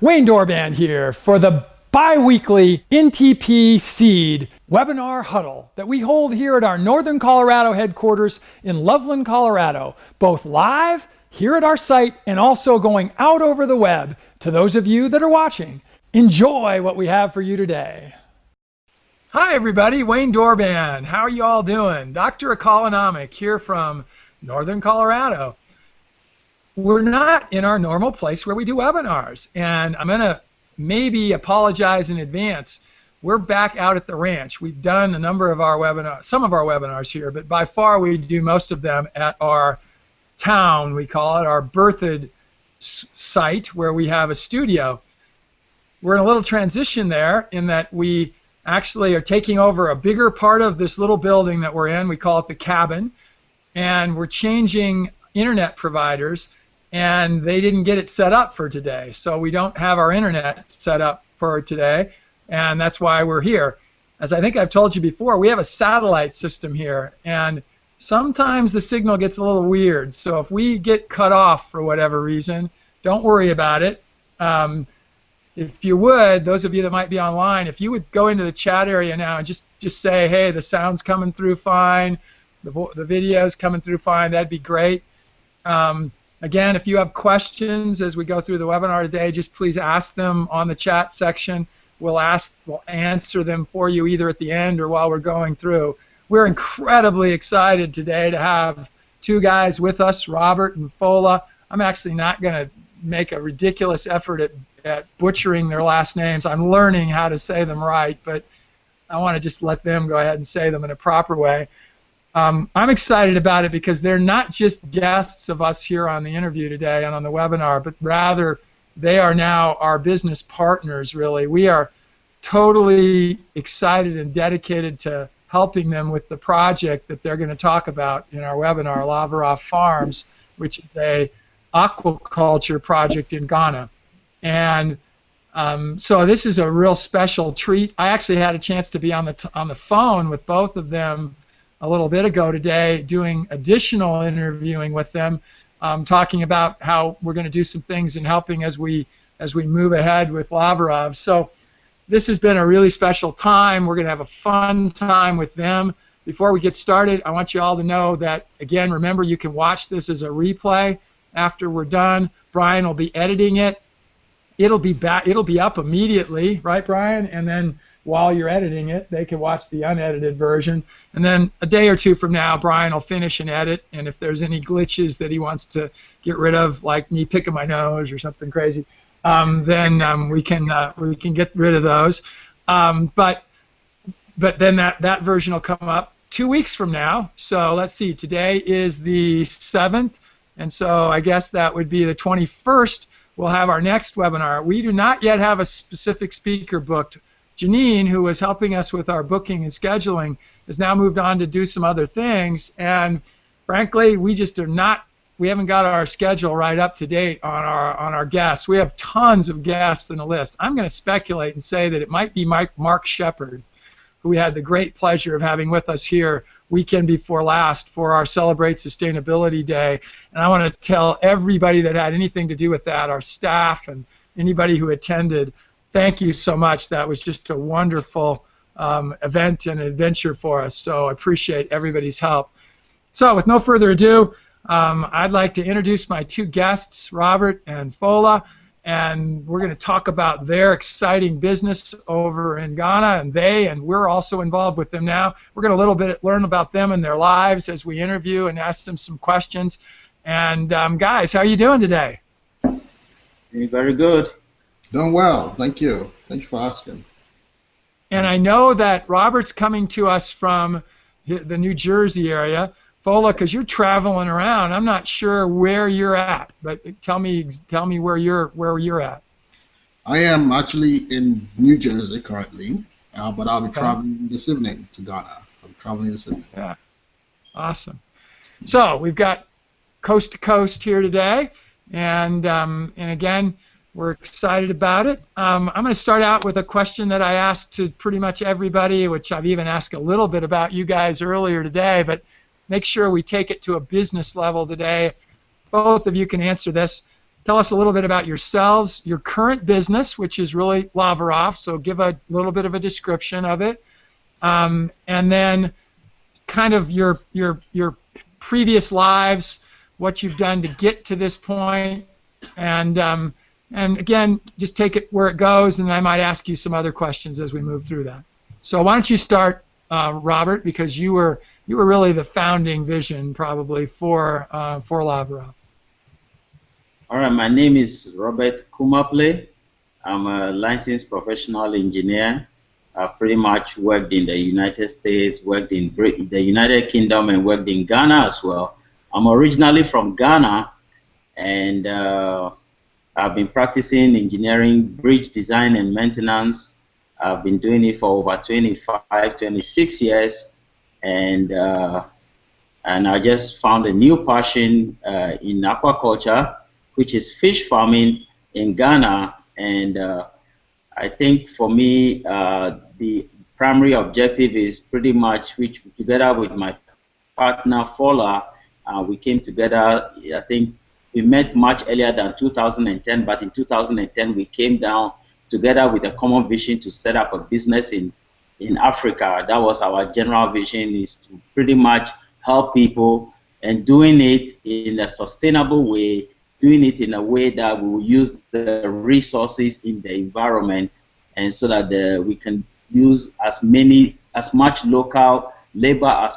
Wayne Doorband here for the biweekly NTP CEED webinar huddle that we hold here at our Northern Colorado headquarters in Loveland, Colorado, both live here at our site and also going out over the web to those of you that are watching. Enjoy what we have for you today. Hi everybody, Wayne Doorband. How are you all doing? Dr. Ecolonomic here from Northern Colorado. We're not in our normal place where we do webinars, and I'm going to maybe apologize in advance. We're back out at the ranch. We've done a number of our webinars, some of our webinars here, but by far we do most of them at our town, we call it, our birthed site where we have a studio. We're in a little transition there in that we actually are taking over a bigger part of this little building that we're in. We call it the cabin, and we're changing internet providers, and they didn't get it set up for today, so we don't have our internet set up for today, and that's why we're here. As I think I've told you before, we have a satellite system here, and sometimes the signal gets a little weird, so if we get cut off for whatever reason, don't worry about it. If you would, those of you that might be online, if you would go into the chat area now and just say, hey, the sound's coming through fine, the video's coming through fine, that'd be great. Again, if you have questions as we go through the webinar today, just please ask them on the chat section. We'll answer them for you either at the end or while we're going through. We're incredibly excited today to have two guys with us, Robert and Fola. I'm actually not going to make a ridiculous effort at butchering their last names. I'm learning how to say them right, but I want to just let them go ahead and say them in a proper way. I'm excited about it because they're not just guests of us here on the interview today and on the webinar, but rather they are now our business partners, really. We are totally excited and dedicated to helping them with the project that they're going to talk about in our webinar, Lavrov Farms, which is a aquaculture project in Ghana. And so this is a real special treat. I actually had a chance to be on the phone with both of them a little bit ago today, doing additional interviewing with them, talking about how we're going to do some things and helping as we move ahead with Lavrov. So this has been a really special time. We're going to have a fun time with them. Before we get started, I want you all to know that, again, remember you can watch this as a replay after we're done. Brian will be editing it. It'll be up immediately, right, Brian? And then while you're editing it, they can watch the unedited version. And then a day or two from now, Brian will finish and edit. And if there's any glitches that he wants to get rid of, like me picking my nose or something crazy, then we can get rid of those. But then that version will come up 2 weeks from now. So let's see. Today is the 7th, and so I guess that would be the 21st. We'll have our next webinar. We do not yet have a specific speaker booked. Janine, who was helping us with our booking and scheduling, has now moved on to do some other things, and frankly, we haven't got our schedule right up to date on our guests. We have tons of guests in the list. I'm going to speculate and say that it might be Mark Shepard, who we had the great pleasure of having with us here weekend before last for our Celebrate Sustainability Day. And I want to tell everybody that had anything to do with that, our staff and anybody who attended, thank you so much. That was just a wonderful event and adventure for us. So I appreciate everybody's help. So with no further ado, I'd like to introduce my two guests, Robert and Fola, and we're going to talk about their exciting business over in Ghana, and we're also involved with them now. We're going to a little bit learn about them and their lives as we interview and ask them some questions. And guys, how are you doing today? Very good. Doing well, thank you. Thanks for asking. And I know that Robert's coming to us from the New Jersey area. Fola, because you're traveling around, I'm not sure where you're at, but tell me where you're at. I am actually in New Jersey currently, but I'll be traveling this evening to Ghana. I'm traveling this evening. Yeah, awesome. So we've got coast to coast here today, and again, we're excited about it. I'm going to start out with a question that I asked to pretty much everybody, which I've even asked a little bit about you guys earlier today, but make sure we take it to a business level today. Both of you can answer this. tell us a little bit about yourselves, your current business, which is really Lavrov, so give a little bit of a description of it, and then kind of your previous lives, what you've done to get to this point, and again, just take it where it goes, and I might ask you some other questions as we move through that. So why don't you start, Robert, because you were really the founding vision probably for Lavrov. All right, my name is Robert Kumaple. I'm a licensed professional engineer. I pretty much worked in the United States, worked in the United Kingdom, and worked in Ghana as well. I'm originally from Ghana, and I've been practicing engineering, bridge design and maintenance. I've been doing it for over 25, 26 years, and I just found a new passion in aquaculture, which is fish farming in Ghana. And I think for me, the primary objective is pretty much, which together with my partner Fola, we came together. I think we met much earlier than 2010, but in 2010 we came down together with a common vision to set up a business in Africa. That was our general vision, is to pretty much help people and doing it in a sustainable way, doing it in a way that we will use the resources in the environment, and so that we can use as much local labor as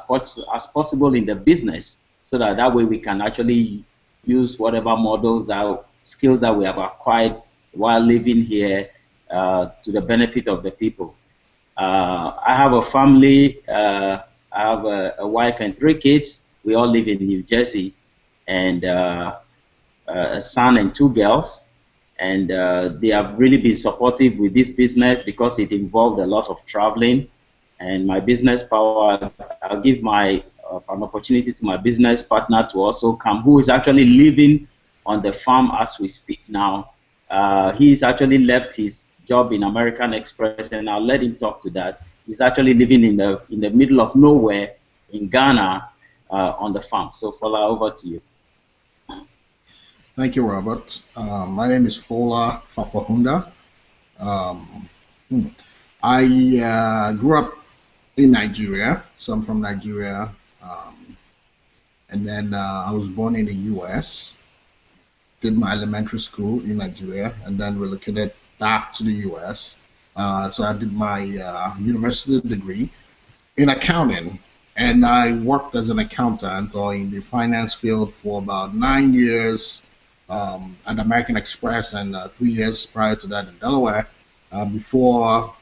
possible in the business, so that way we can actually use whatever skills that we have acquired while living here to the benefit of the people. I have a family. I have a wife and 3 kids. We all live in New Jersey, and a son and 2 girls. And they have really been supportive with this business because it involved a lot of traveling. And my business power, I'll give an opportunity to my business partner to also come, who is actually living on the farm as we speak now. He's actually left his job in American Express, and I'll let him talk to that. He's actually living in the middle of nowhere in Ghana on the farm. So Fola, over to you. Thank you, Robert. My name is Fola Fapahunda. I grew up in Nigeria, so I'm from Nigeria. And then I was born in the U.S., did my elementary school in Nigeria, and then relocated back to the U.S. So I did my university degree in accounting, and I worked as an accountant or in the finance field for about 9 years at American Express, and 3 years prior to that in Delaware. Before,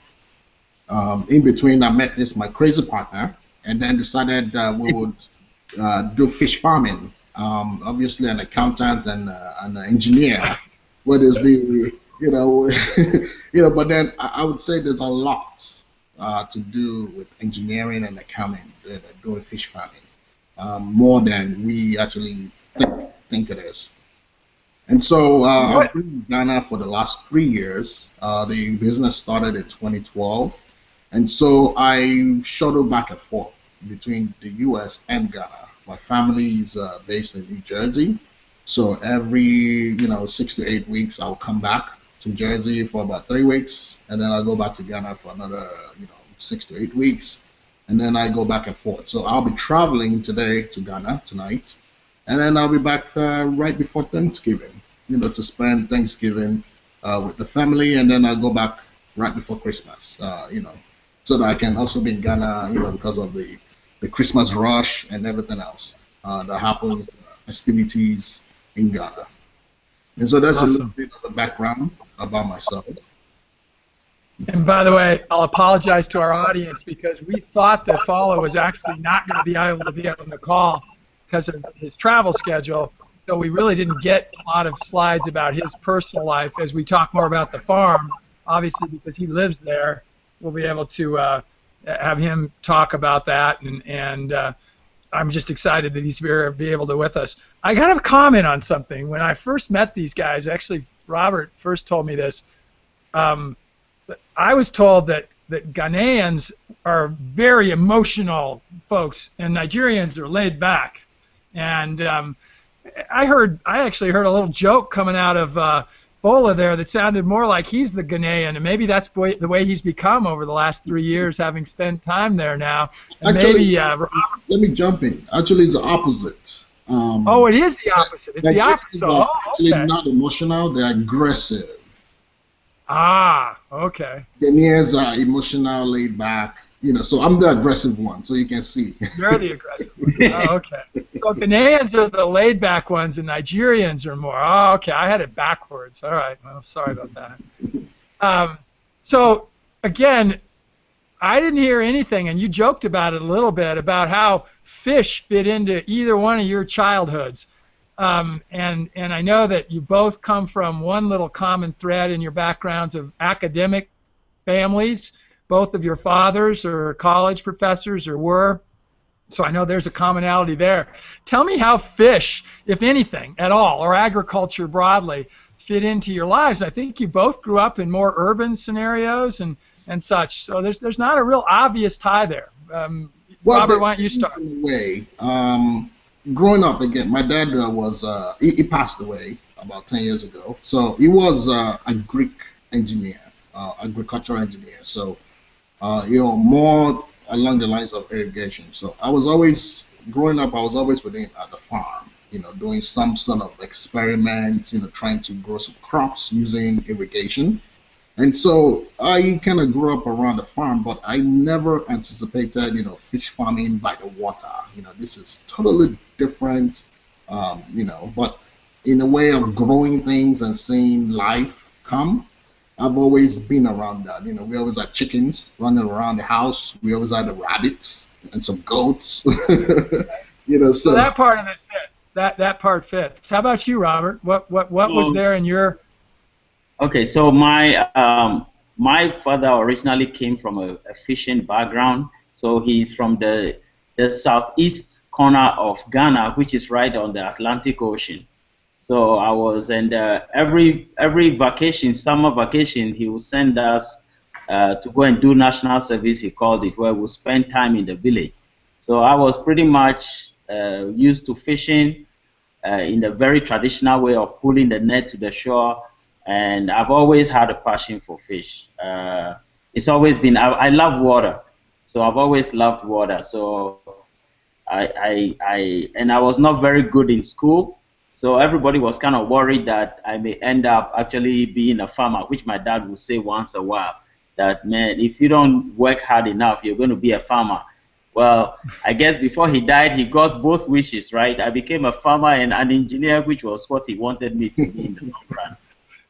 in between, I met my crazy partner, and then decided we would do fish farming. Obviously, an accountant and an engineer. What is the but then I would say there's a lot to do with engineering and accounting doing fish farming, more than we actually think it is. And so I've been in Ghana for the last 3 years. The business started in 2012, and so I shuttle back and forth between the U.S. and Ghana. My family is based in New Jersey, so every 6 to 8 weeks I'll come back to Jersey for about 3 weeks, and then I'll go back to Ghana for another 6 to 8 weeks, and then I go back and forth. So I'll be traveling today to Ghana tonight, and then I'll be back right before Thanksgiving, to spend Thanksgiving with the family, and then I'll go back right before Christmas, so that I can also be in Ghana, because of the Christmas rush and everything else that happens, festivities in Ghana. And so that's awesome. A little bit of the background about myself. And by the way, I'll apologize to our audience because we thought that Fola was actually not going to be able to be on the call because of his travel schedule. So we really didn't get a lot of slides about his personal life as we talk more about the farm. Obviously, because he lives there, we'll be able to have him talk about that, and I'm just excited that he's be able to with us. I got to comment on something. When I first met these guys, actually Robert first told me this, I was told that Ghanaians are very emotional folks and Nigerians are laid back, and I actually heard a little joke coming out of Fola there that sounded more like he's the Ghanaian, and maybe that's the way he's become over the last 3 years, having spent time there now. And Actually, maybe let me jump in. Actually, it's the opposite. oh, it is the opposite. It's the opposite. Nigerians are Oh, actually okay. not emotional; they're aggressive. Ah, okay. Ghanaians are emotional, laid back. So I'm the aggressive one, so you can see. You're the aggressive one. Oh, okay. So Ghanaians are the laid-back ones, and Nigerians are more. Oh, okay. I had it backwards. All right. Well, sorry about that. So again, I didn't hear anything, and you joked about it a little bit about how fish fit into either one of your childhoods. And I know that you both come from one little common thread in your backgrounds of academic families. Both of your fathers are college professors or were, so I know there's a commonality there. Tell me how fish, if anything at all, or agriculture broadly, fit into your lives. I think you both grew up in more urban scenarios and such, so there's not a real obvious tie there. Well, Robert, why don't you start? In a way, growing up again, my dad he passed away about 10 years ago. So he was a Greek engineer, agricultural engineer. So more along the lines of irrigation. So growing up, I was always with him at the farm, doing some sort of experiment, trying to grow some crops using irrigation. And so I kind of grew up around the farm, but I never anticipated, fish farming by the water. This is totally different, but in a way of growing things and seeing life come, I've always been around that. We always had chickens running around the house. We always had the rabbits and some goats. So that part of it fits. That part fits. How about you, Robert? What was there in your? Okay, so my father originally came from a fishing background. So he's from the southeast corner of Ghana, which is right on the Atlantic Ocean. So I was, and every vacation, summer vacation, he would send us to go and do national service, he called it, where we spend time in the village. So I was pretty much used to fishing in the very traditional way of pulling the net to the shore, and I've always had a passion for fish. It's always been, I love water, so I've always loved water. So I was not very good in school. So everybody was kind of worried that I may end up actually being a farmer, which my dad would say once a while, that, man, if you don't work hard enough, you're going to be a farmer. Well, I guess before he died, he got both wishes, right? I became a farmer and an engineer, which was what he wanted me to be in the long run.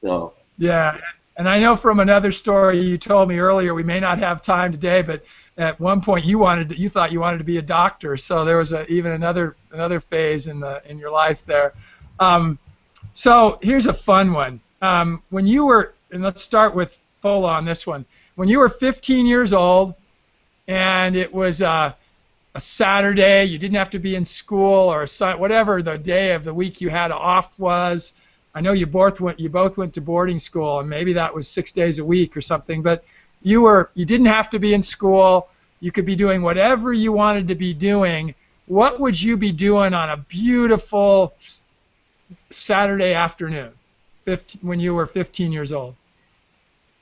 So Yeah, and I know from another story you told me earlier, we may not have time today, but at one point you thought you wanted to be a doctor. So there was even another phase in your life there. So here's a fun one. When you were, and let's start with Fola on this one. When you were 15 years old, and it was a Saturday, you didn't have to be in school, or whatever the day of the week you had off was. I know you both went to boarding school, and maybe that was 6 days a week or something. But you didn't have to be in school. You could be doing whatever you wanted to be doing. What would you be doing on a beautiful Saturday afternoon, when you were 15 years old?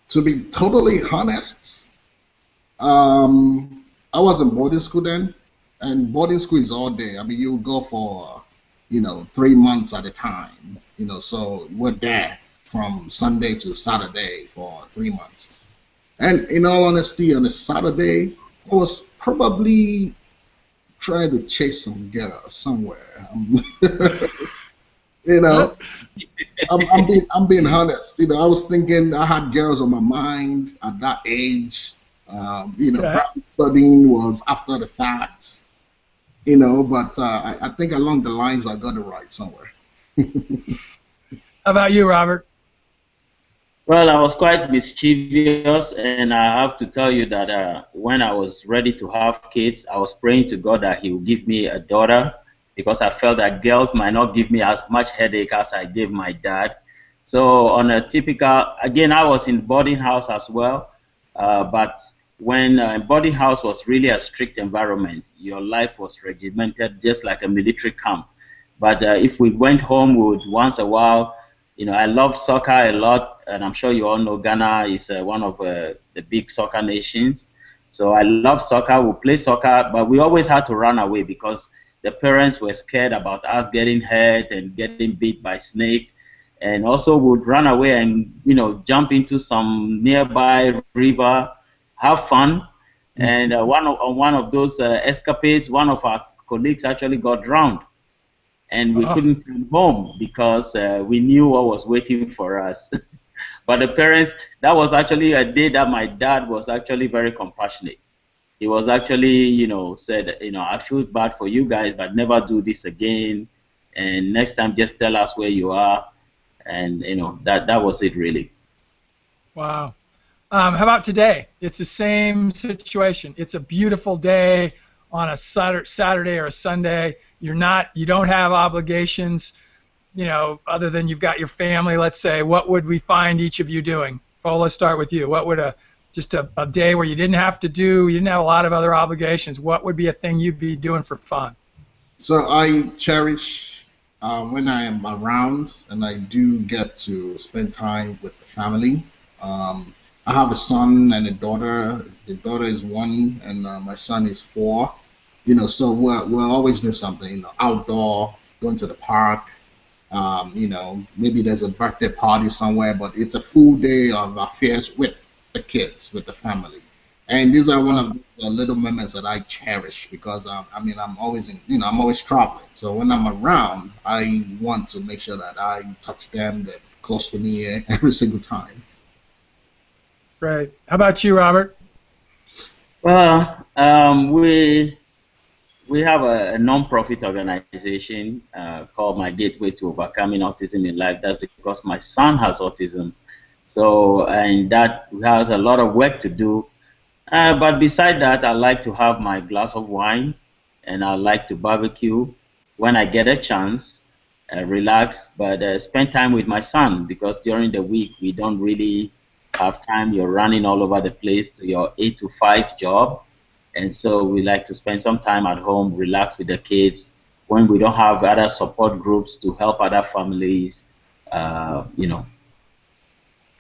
To be totally honest, I was in boarding school then, and boarding school is all day. I mean, you go for 3 months at a time. So we're there from Sunday to Saturday for 3 months. And in all honesty, on a Saturday, I was probably trying to chase some girl somewhere. I'm being honest. I was thinking I had girls on my mind at that age. Studying was after the fact. But I think along the lines I got it right somewhere. How about you, Robert? Well, I was quite mischievous, and I have to tell you that when I was ready to have kids, I was praying to God that He would give me a daughter, because I felt that girls might not give me as much headache as I gave my dad. So on a typical, again, I was in boarding house as well, but when boarding house was really a strict environment, your life was regimented just like a military camp. But if we went home, we would once a while. You know, I love soccer a lot, and I'm sure you all know Ghana is one of the big soccer nations. So I love soccer. We play soccer, but we always had to run away because the parents were scared about us getting hurt and getting bit by snake. And also would run away and, you know, jump into some nearby river, have fun. And on one of those escapades, one of our colleagues actually got drowned, and we couldn't come home because we knew what was waiting for us. But the parents, that was actually a day that my dad was actually very compassionate. He was actually, you know, said, you know, I feel bad for you guys, but never do this again. And next time, just tell us where you are. And, you know, that was it, really. Wow. How about today? It's the same situation. It's a beautiful day on a Saturday or a Sunday. You don't have obligations, you know, other than you've got your family, let's say. What would we find each of you doing? Fola, let's start with you. What would just a day where you didn't have a lot of other obligations, what would be a thing you'd be doing for fun? So I cherish when I am around and I do get to spend time with the family. I have a son and a daughter. The daughter is 1 and my son is 4. You know, so we're always doing something, you know, outdoor, going to the park. You know, maybe there's a birthday party somewhere, but it's a full day of affairs with the kids, with the family. And these are one of the little moments that I cherish because I mean, I'm always I'm always traveling. So when I'm around, I want to make sure that I touch them, they're close to me every single time. Great. How about you, Robert? Well, we have a non-profit organization called My Gateway to Overcoming Autism in Life. That's because my son has autism. So, and that has a lot of work to do. But beside that, I like to have my glass of wine, and I like to barbecue when I get a chance, relax, but spend time with my son because during the week we don't really have time. You're running all over the place to your 8 to 5 job. And so we like to spend some time at home, relax with the kids when we don't have other support groups to help other families. You know.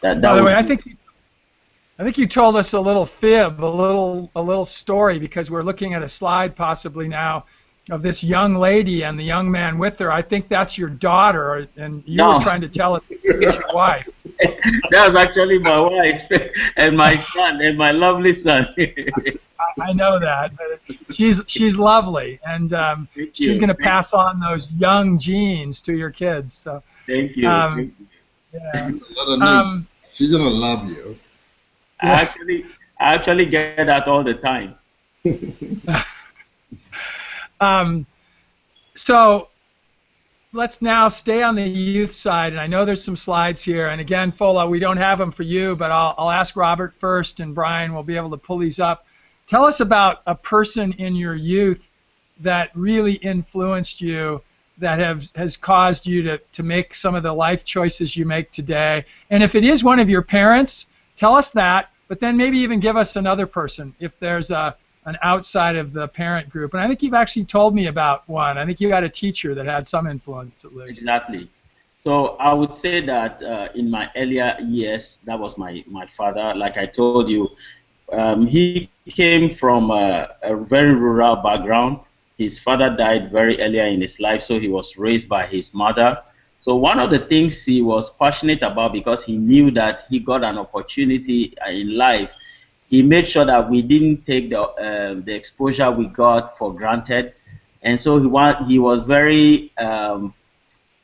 By the way, I think you told us a little fib, a little story, because we're looking at a slide possibly now of this young lady and the young man with her. I think that's your daughter, and you were trying to tell us it's your wife. That's actually my wife and my son and my lovely son. I know that. She's lovely, and she's going to pass on those young genes to your kids. So thank you. Yeah. She's gonna love you. I actually get that all the time. So let's now stay on the youth side, and I know there's some slides here. And again, Fola, we don't have them for you, but I'll ask Robert first, and Brian will be able to pull these up. Tell us about a person in your youth that really influenced you, that has caused you to make some of the life choices you make today. And if it is one of your parents, tell us that, but then maybe even give us another person if there's an outside of the parent group. And I think you've actually told me about one. I think you had a teacher that had some influence at least. Exactly. So I would say that in my earlier years, that was my father. Like I told you, he came from a very rural background. His father died very earlier in his life, so he was raised by his mother. So one of the things he was passionate about, because he knew that he got an opportunity in life, he made sure that we didn't take the exposure we got for granted. And so he was very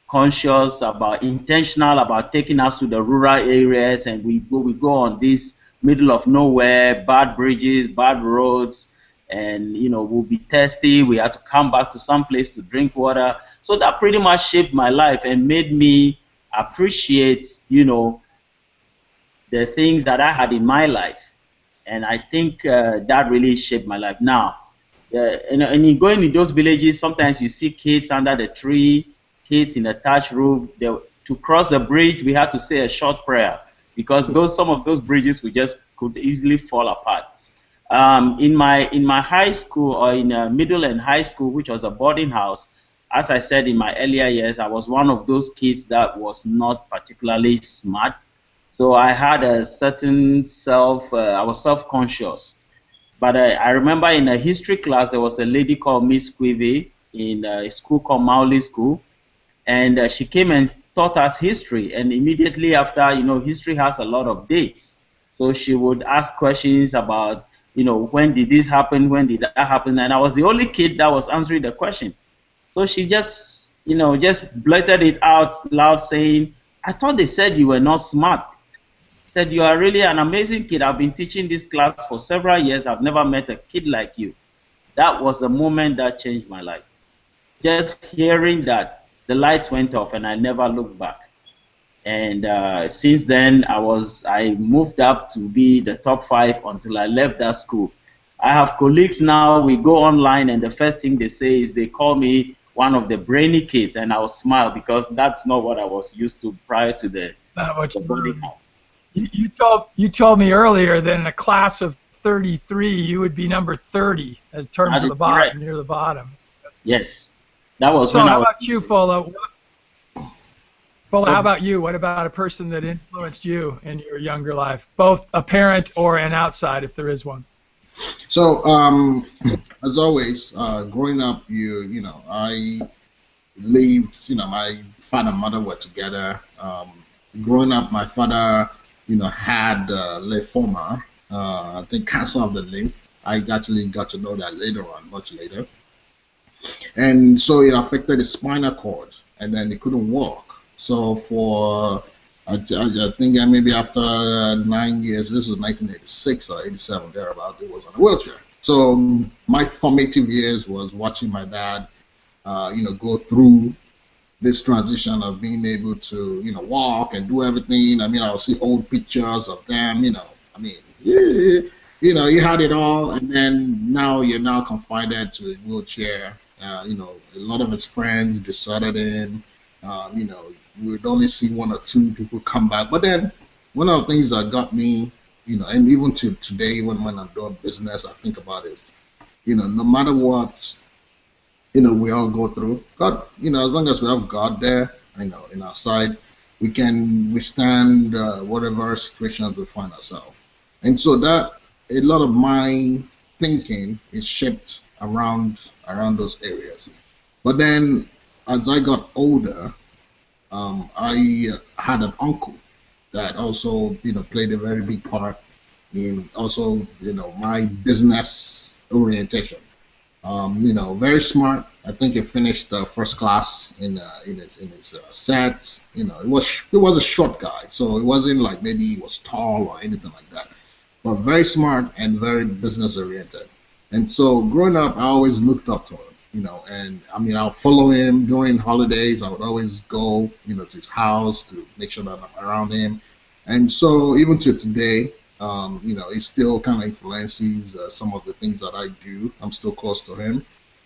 conscious about, intentional about taking us to the rural areas, and we go on this middle of nowhere, bad bridges, bad roads, and we'll be thirsty. We had to come back to some place to drink water. So that pretty much shaped my life and made me appreciate, the things that I had in my life. And I think that really shaped my life. Now, and you go into those villages, sometimes you see kids under the tree, kids in a thatched roof. To cross the bridge, we had to say a short prayer because some of those bridges could easily fall apart. In my high school, or in middle and high school, which was a boarding house, as I said in my earlier years, I was one of those kids that was not particularly smart. So I had a certain I was self-conscious. But I remember in a history class, there was a lady called Miss Quive in a school called Mauli School. And she came and taught us history. And immediately after, history has a lot of dates. So she would ask questions about, when did this happen? When did that happen? And I was the only kid that was answering the question. So she just, just blurted it out loud saying, I thought they said you were not smart. Said, you are really an amazing kid. I've been teaching this class for several years. I've never met a kid like you. That was the moment that changed my life. Just hearing that, the lights went off and I never looked back. And since then, I moved up to be the top 5 until I left that school. I have colleagues now, we go online and the first thing they say is they call me one of the brainy kids, and I'll smile because that's not what I was used to prior to the body count. You told me earlier that in a class of 33, you would be number 30 in terms of the bottom, correct. Near the bottom. Yes, that was. So how about you, Fola? Fola, how about you? What about a person that influenced you in your younger life, both a parent or an outside, if there is one? So, as always, growing up, I lived. My father and mother were together. Growing up, my father, had lymphoma, I think cancer of the lymph. I actually got to know that later on, much later. And so it affected his spinal cord, and then he couldn't walk. So for, I think maybe after 9 years, this was 1986 or 87, thereabout, he was on a wheelchair. So my formative years was watching my dad, go through this transition of being able to, walk and do everything. I mean, I'll see old pictures of them, you had it all, and then now you're now confined to a wheelchair. A lot of his friends deserted him. We'd only see 1 or 2 people come back. But then one of the things that got me, and even to today, when I'm doing business, I think about is, no matter what, we all go through. God, as long as we have God there, in our side, we can withstand whatever situations we find ourselves. And so that a lot of my thinking is shaped around those areas. But then as I got older, I had an uncle that also, played a very big part in also, my business orientation. Very smart. I think he finished first class in his set. It was a short guy, so it wasn't like maybe he was tall or anything like that. But very smart and very business oriented. And so growing up, I always looked up to him. And I mean, I'll follow him during holidays. I would always go, to his house to make sure that I'm around him. And so even to today, it still kind of influences some of the things that I do. I'm still close to him.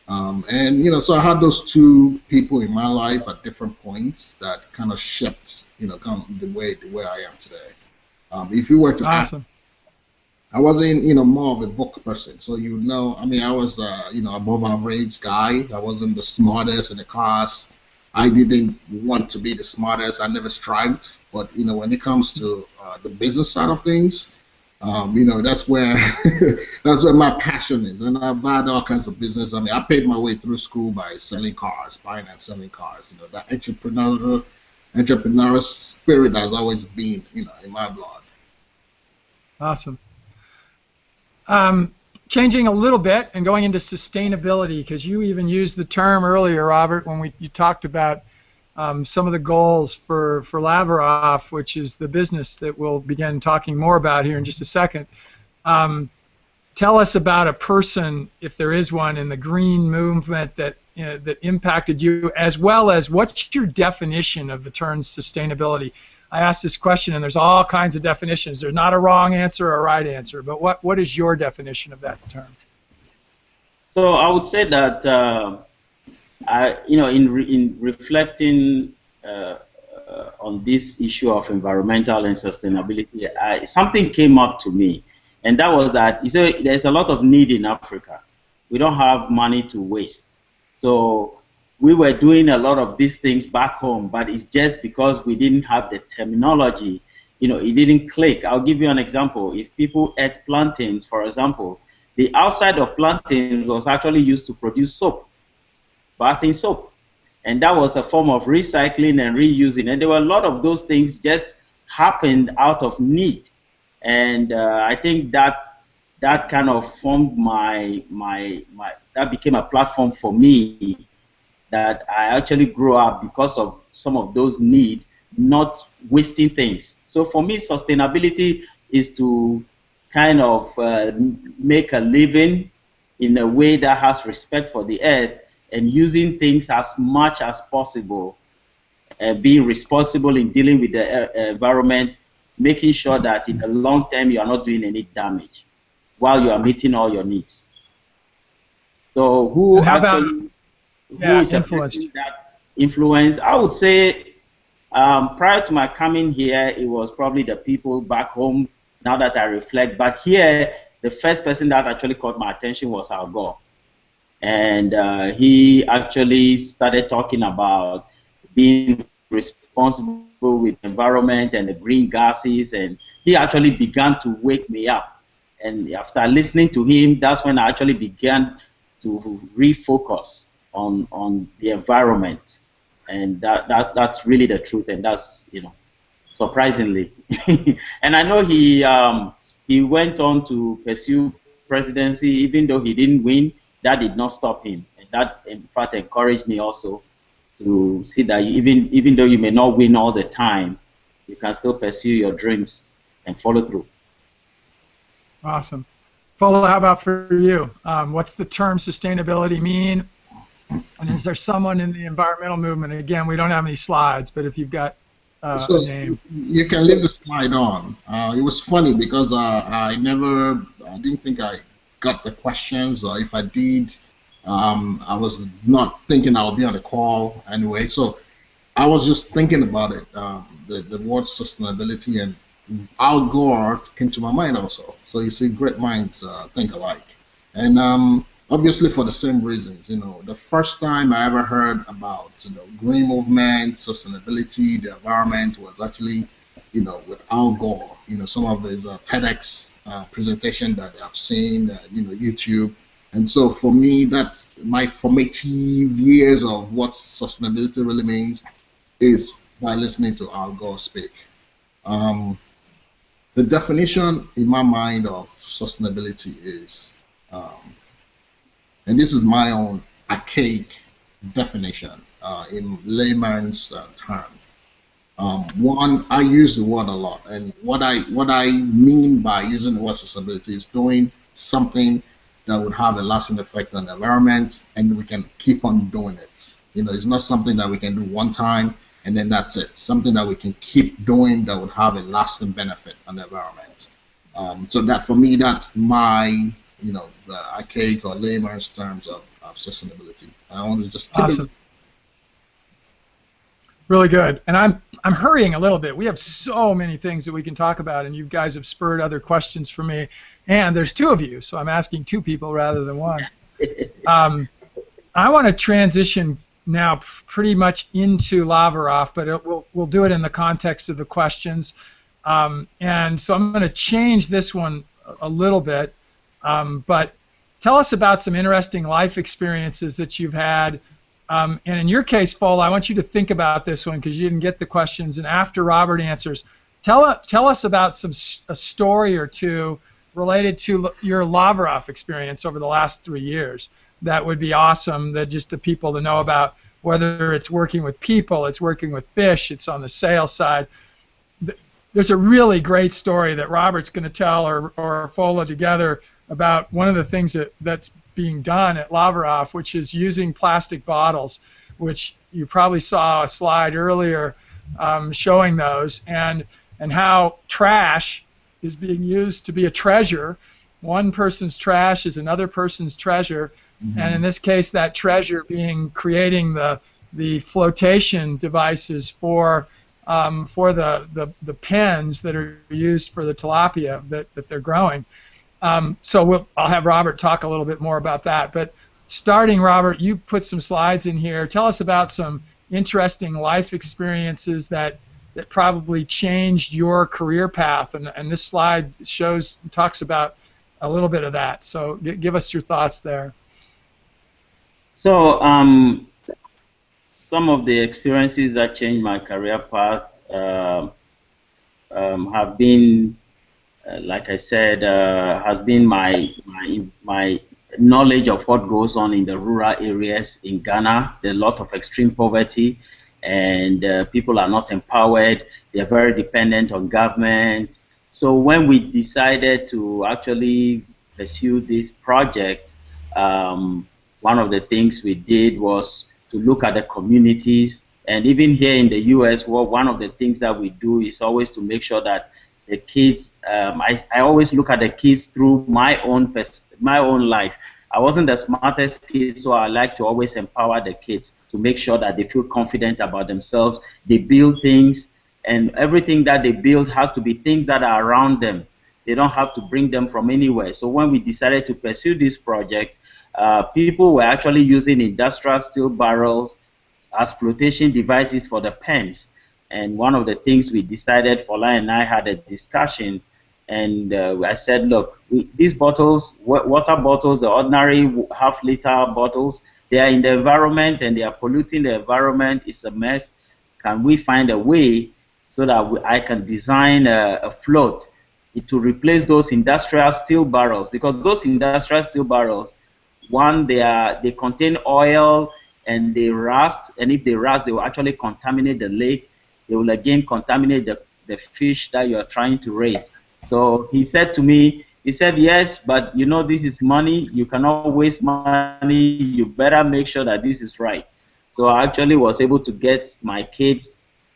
So I had those 2 people in my life at different points that kind of shaped, kind of the way I am today. If you were to ask, I wasn't, more of a book person. So, I was, above average guy. I wasn't the smartest in the class. I didn't want to be the smartest. I never strived. But, when it comes to the business side of things, that's where that's where my passion is. And I've had all kinds of business. I mean, I paid my way through school by selling cars, buying and selling cars. That entrepreneurial spirit has always been, in my blood. Awesome. Changing a little bit and going into sustainability, because you even used the term earlier, Robert, when you talked about some of the goals for Laveroff, which is the business that we'll begin talking more about here in just a second. Tell us about a person, if there is one, in the green movement that that impacted you, as well as what's your definition of the term sustainability? I asked this question, and there's all kinds of definitions. There's not a wrong answer or a right answer, but what is your definition of that term? So I would say that in reflecting on this issue of environmental and sustainability, something came up to me, and that was that there's a lot of need in Africa. We don't have money to waste. So we were doing a lot of these things back home, but it's just because we didn't have the terminology. It didn't click. I'll give you an example. If people ate plantains, for example, the outside of plantains was actually used to produce soap, bathing soap. And that was a form of recycling and reusing. And there were a lot of those things just happened out of need. And I think that kind of formed that became a platform for me, that I actually grew up because of some of those needs, not wasting things. So for me, sustainability is to kind of make a living in a way that has respect for the earth, and using things as much as possible, being responsible in dealing with the environment, making sure that in the long term you are not doing any damage while you are meeting all your needs. So who actually is influenced? That influence, I would say, prior to my coming here, it was probably the people back home, now that I reflect. But here, the first person that actually caught my attention was Al Gore. And he actually started talking about being responsible with the environment and the green gases, and he actually began to wake me up. And after listening to him, that's when I actually began to refocus on the environment, and that's really the truth, and that's, surprisingly. And I know he went on to pursue presidency, even though he didn't win. That did not stop him, and that in fact encouraged me also to see that even though you may not win all the time, you can still pursue your dreams and follow through. Awesome. Fola, how about for you? What's the term sustainability mean? And is there someone in the environmental movement? Again, we don't have any slides, but if you've got a name. You can leave the slide on. It was funny because I didn't think I got the questions, or if I did, I was not thinking I would be on the call anyway. So I was just thinking about it, the word sustainability, and Al Gore came to my mind also. So you see, great minds think alike. And obviously for the same reasons, the first time I ever heard about green movement, sustainability, the environment was actually with Al Gore. Some of his TEDx presentation that I've seen, YouTube. And so for me, that's my formative years of what sustainability really means, is by listening to Al Gore speak. The definition in my mind of sustainability is, and this is my own archaic definition in layman's term. One, I use the word a lot, and what I mean by using the word sustainability is doing something that would have a lasting effect on the environment, and we can keep on doing it. It's not something that we can do one time and then that's it. Something that we can keep doing that would have a lasting benefit on the environment. So that for me, that's my the archaic or layman's terms of sustainability. I want to just awesome. Really good. And I'm hurrying a little bit. We have so many things that we can talk about, and you guys have spurred other questions for me. And there's two of you, so I'm asking two people rather than one. I want to transition now pretty much into Lavrov, but we'll do it in the context of the questions. And so I'm going to change this one a little bit. But tell us about some interesting life experiences that you've had. And in your case, Fola, I want you to think about this one because you didn't get the questions. And after Robert answers, tell us about a story or two related to your Lavrov experience over the last 3 years. That would be awesome, that just the people to know about, whether it's working with people, it's working with fish, it's on the sales side. There's a really great story that Robert's going to tell, or Fola together, about one of the things that's being done at Lavrov, which is using plastic bottles, which you probably saw a slide earlier showing those, and how trash is being used to be a treasure. One person's trash is another person's treasure, and in this case, that treasure being creating the flotation devices for the pens that are used for the tilapia that they're growing. So I'll have Robert talk a little bit more about that. But starting, Robert, you put some slides in here. Tell us about some interesting life experiences that probably changed your career path, and this slide talks about a little bit of that. So give us your thoughts there. So some of the experiences that changed my career path have been, like I said, has been my knowledge of what goes on in the rural areas in Ghana. There's a lot of extreme poverty, and people are not empowered. They're very dependent on government. So when we decided to actually pursue this project, one of the things we did was to look at the communities. And even here in the US, one of the things that we do is always to make sure that the kids, I always look at the kids through my own life. I wasn't the smartest kid, so I like to always empower the kids to make sure that they feel confident about themselves. They build things, and everything that they build has to be things that are around them. They don't have to bring them from anywhere. So when we decided to pursue this project, people were actually using industrial steel barrels as flotation devices for the pens. And one of the things we decided, Fola and I had a discussion, and I said, look, these bottles, water bottles, the ordinary half-liter bottles, they are in the environment and they are polluting the environment. It's a mess. Can we find a way so that I can design a float to replace those industrial steel barrels? Because those industrial steel barrels, one, they contain oil and they rust, and if they rust, they will actually contaminate the lake. They will again contaminate the fish that you are trying to raise. So he said to me, he said, yes, but you know, this is money. You cannot waste money. You better make sure that this is right. So I actually was able to get my kid,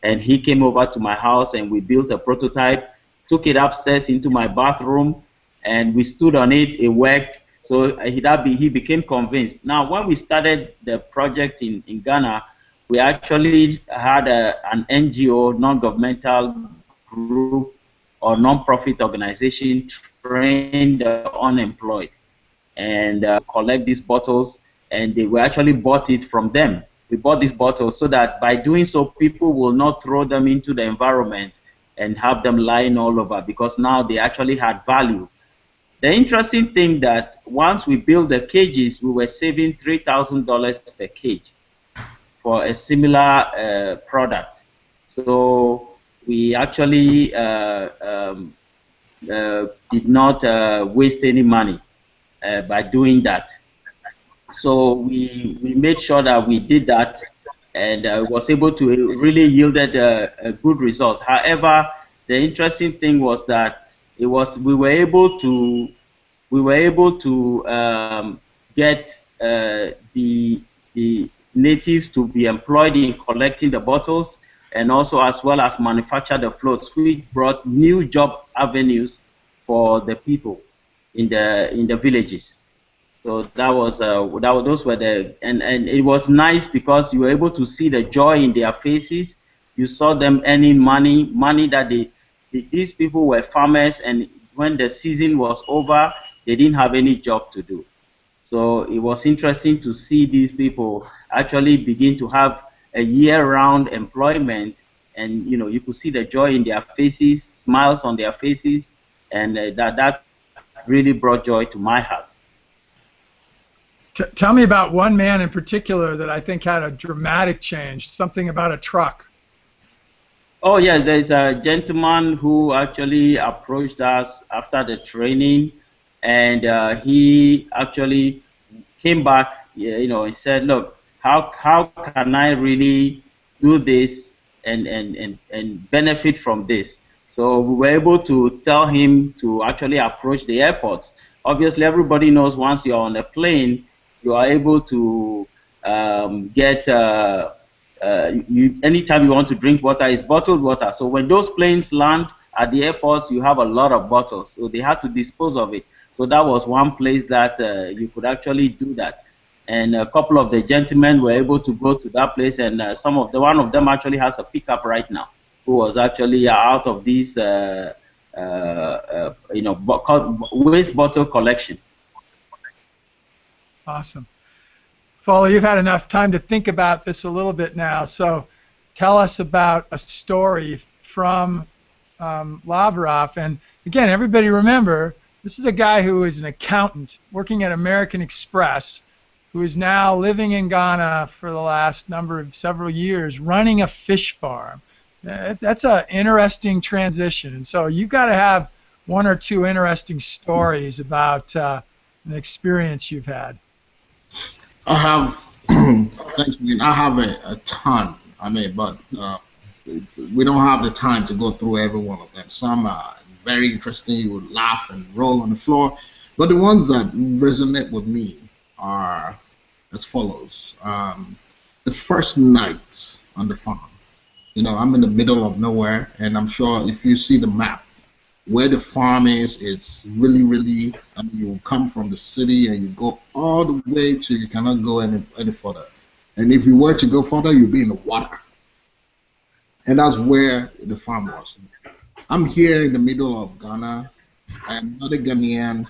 and he came over to my house, and we built a prototype, took it upstairs into my bathroom, and we stood on it. It worked. So he became convinced. Now, when we started the project in Ghana, we actually had an NGO, non-governmental group or non-profit organization train the unemployed and collect these bottles, and we actually bought it from them. We bought these bottles so that by doing so, people will not throw them into the environment and have them lying all over, because now they actually had value. The interesting thing that once we built the cages, we were saving $3,000 per cage for a similar product. So we actually did not waste any money by doing that. So we made sure that we did that, and was able to really yielded a good result. However, the interesting thing was that we were able to get the natives to be employed in collecting the bottles, and also as well as manufacture the floats, which brought new job avenues for the people in the villages. So that was those were and it was nice because you were able to see the joy in their faces. You saw them earning money that these people were farmers, and when the season was over, they didn't have any job to do. So it was interesting to see these people actually begin to have a year-round employment, and you could see the joy in their faces, smiles on their faces, and that really brought joy to my heart. Tell me about one man in particular that I think had a dramatic change, something about a truck. Oh yes, there's a gentleman who actually approached us after the training, and he actually came back, and said, look, how can I really do this and benefit from this? So we were able to tell him to actually approach the airports. Obviously, everybody knows once you're on a plane, you are able to get anytime you want to drink water, is bottled water. So when those planes land at the airports, you have a lot of bottles, so they had to dispose of it. So that was one place that you could actually do that, and a couple of the gentlemen were able to go to that place, and one of them actually has a pickup right now, who was actually out of these Waste bottle collection. Awesome. Fola, you've had enough time to think about this a little bit now, so tell us about a story from Lavrov. And again, everybody remember, this is a guy who is an accountant working at American Express, who is now living in Ghana for the last several years, running a fish farm. That's an interesting transition. And so you've got to have one or two interesting stories about an experience you've had. I have, thank you. I have a ton. I mean, but we don't have the time to go through every one of them. Some are very interesting. You would laugh and roll on the floor. But the ones that resonate with me are as follows. The first night on the farm. I'm in the middle of nowhere, and I'm sure if you see the map, where the farm is, it's really, really, you come from the city and you go all the way to, you cannot go any further. And if you were to go further, you'd be in the water. And that's where the farm was. I'm here in the middle of Ghana. I'm not a Ghanaian,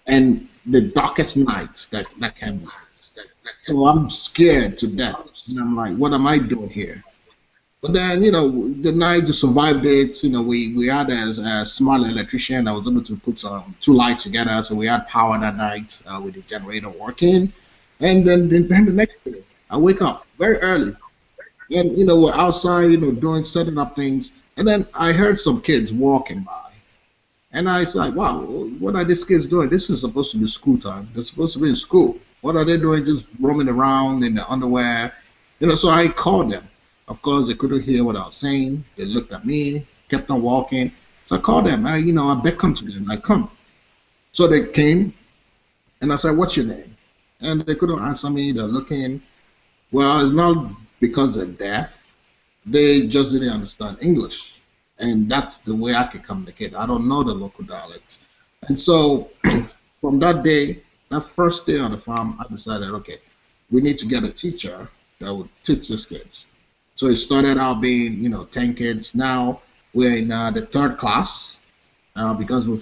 and the darkest night that can be. So I'm scared to death. And I'm like, what am I doing here? But then, the night to survive it, we had a smart electrician that was able to put two lights together. So we had power that night with the generator working. And then the next day, I wake up very early. And, we're outside, setting up things. And then I heard some kids walking by. And I was like, wow, what are these kids doing? This is supposed to be school time. They're supposed to be in school. What are they doing just roaming around in their underwear? So I called them. Of course, they couldn't hear what I was saying. They looked at me, kept on walking. So I called them. I beckoned to them. Like, come. So they came, and I said, what's your name? And they couldn't answer me. They're looking. Well, it's not because they're deaf. They just didn't understand English. And that's the way I could communicate. I don't know the local dialect. And so from that day, that first day on the farm, I decided, okay, we need to get a teacher that would teach these kids. So it started out being, 10 kids. Now we're in the third class because we've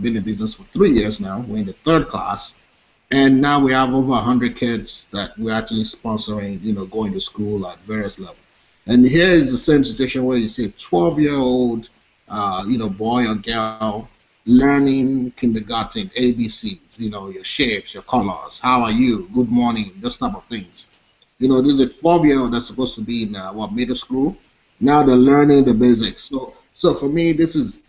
been in business for 3 years now. We're in the third class. And now we have over 100 kids that we're actually sponsoring, going to school at various levels. And here is the same situation where you see a 12-year-old, boy or girl learning kindergarten, ABCs, your shapes, your colors, how are you, good morning, those type of things. This is a 12-year-old that's supposed to be in middle school. Now they're learning the basics. So for me, this is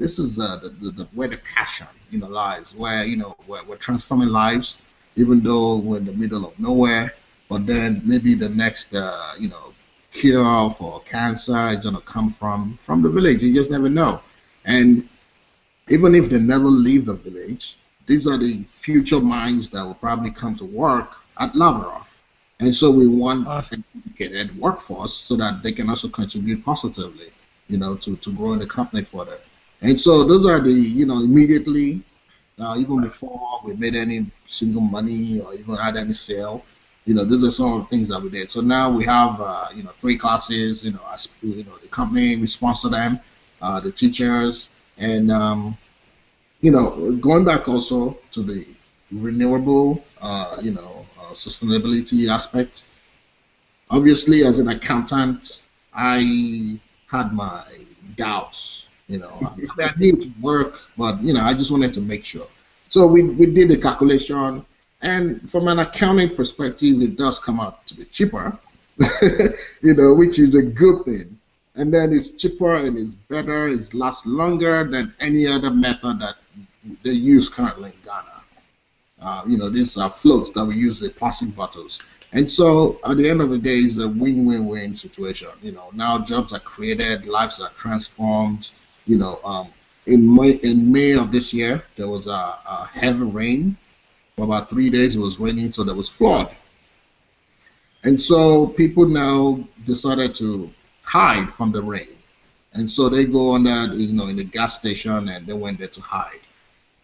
where the passion lies, where we're transforming lives, even though we're in the middle of nowhere. But then maybe the next cure for cancer is gonna come from the village. You just never know. And even if they never leave the village, these are the future minds that will probably come to work at Lavrov. And so we want an educated workforce so that they can also contribute positively, to growing the company further. And so those are the, immediately, even before we made any single money or even had any sale, these are some of the things that we did. So now we have, 3 classes, the company, we sponsor them, the teachers, and, going back also to the renewable, sustainability aspect. Obviously, as an accountant, I had my doubts. I needed to work, but I just wanted to make sure. So we did the calculation, and from an accounting perspective, it does come out to be cheaper, which is a good thing. And then it's cheaper and it's better, it lasts longer than any other method that they use currently in Ghana. These are floats that we use, the plastic bottles. And so at the end of the day, it's a win-win-win situation. Now jobs are created, lives are transformed. In May of this year, there was a heavy rain. For about 3 days, it was raining, so there was flood. And so people now decided to hide from the rain. And so they go on that, in the gas station, and they went there to hide.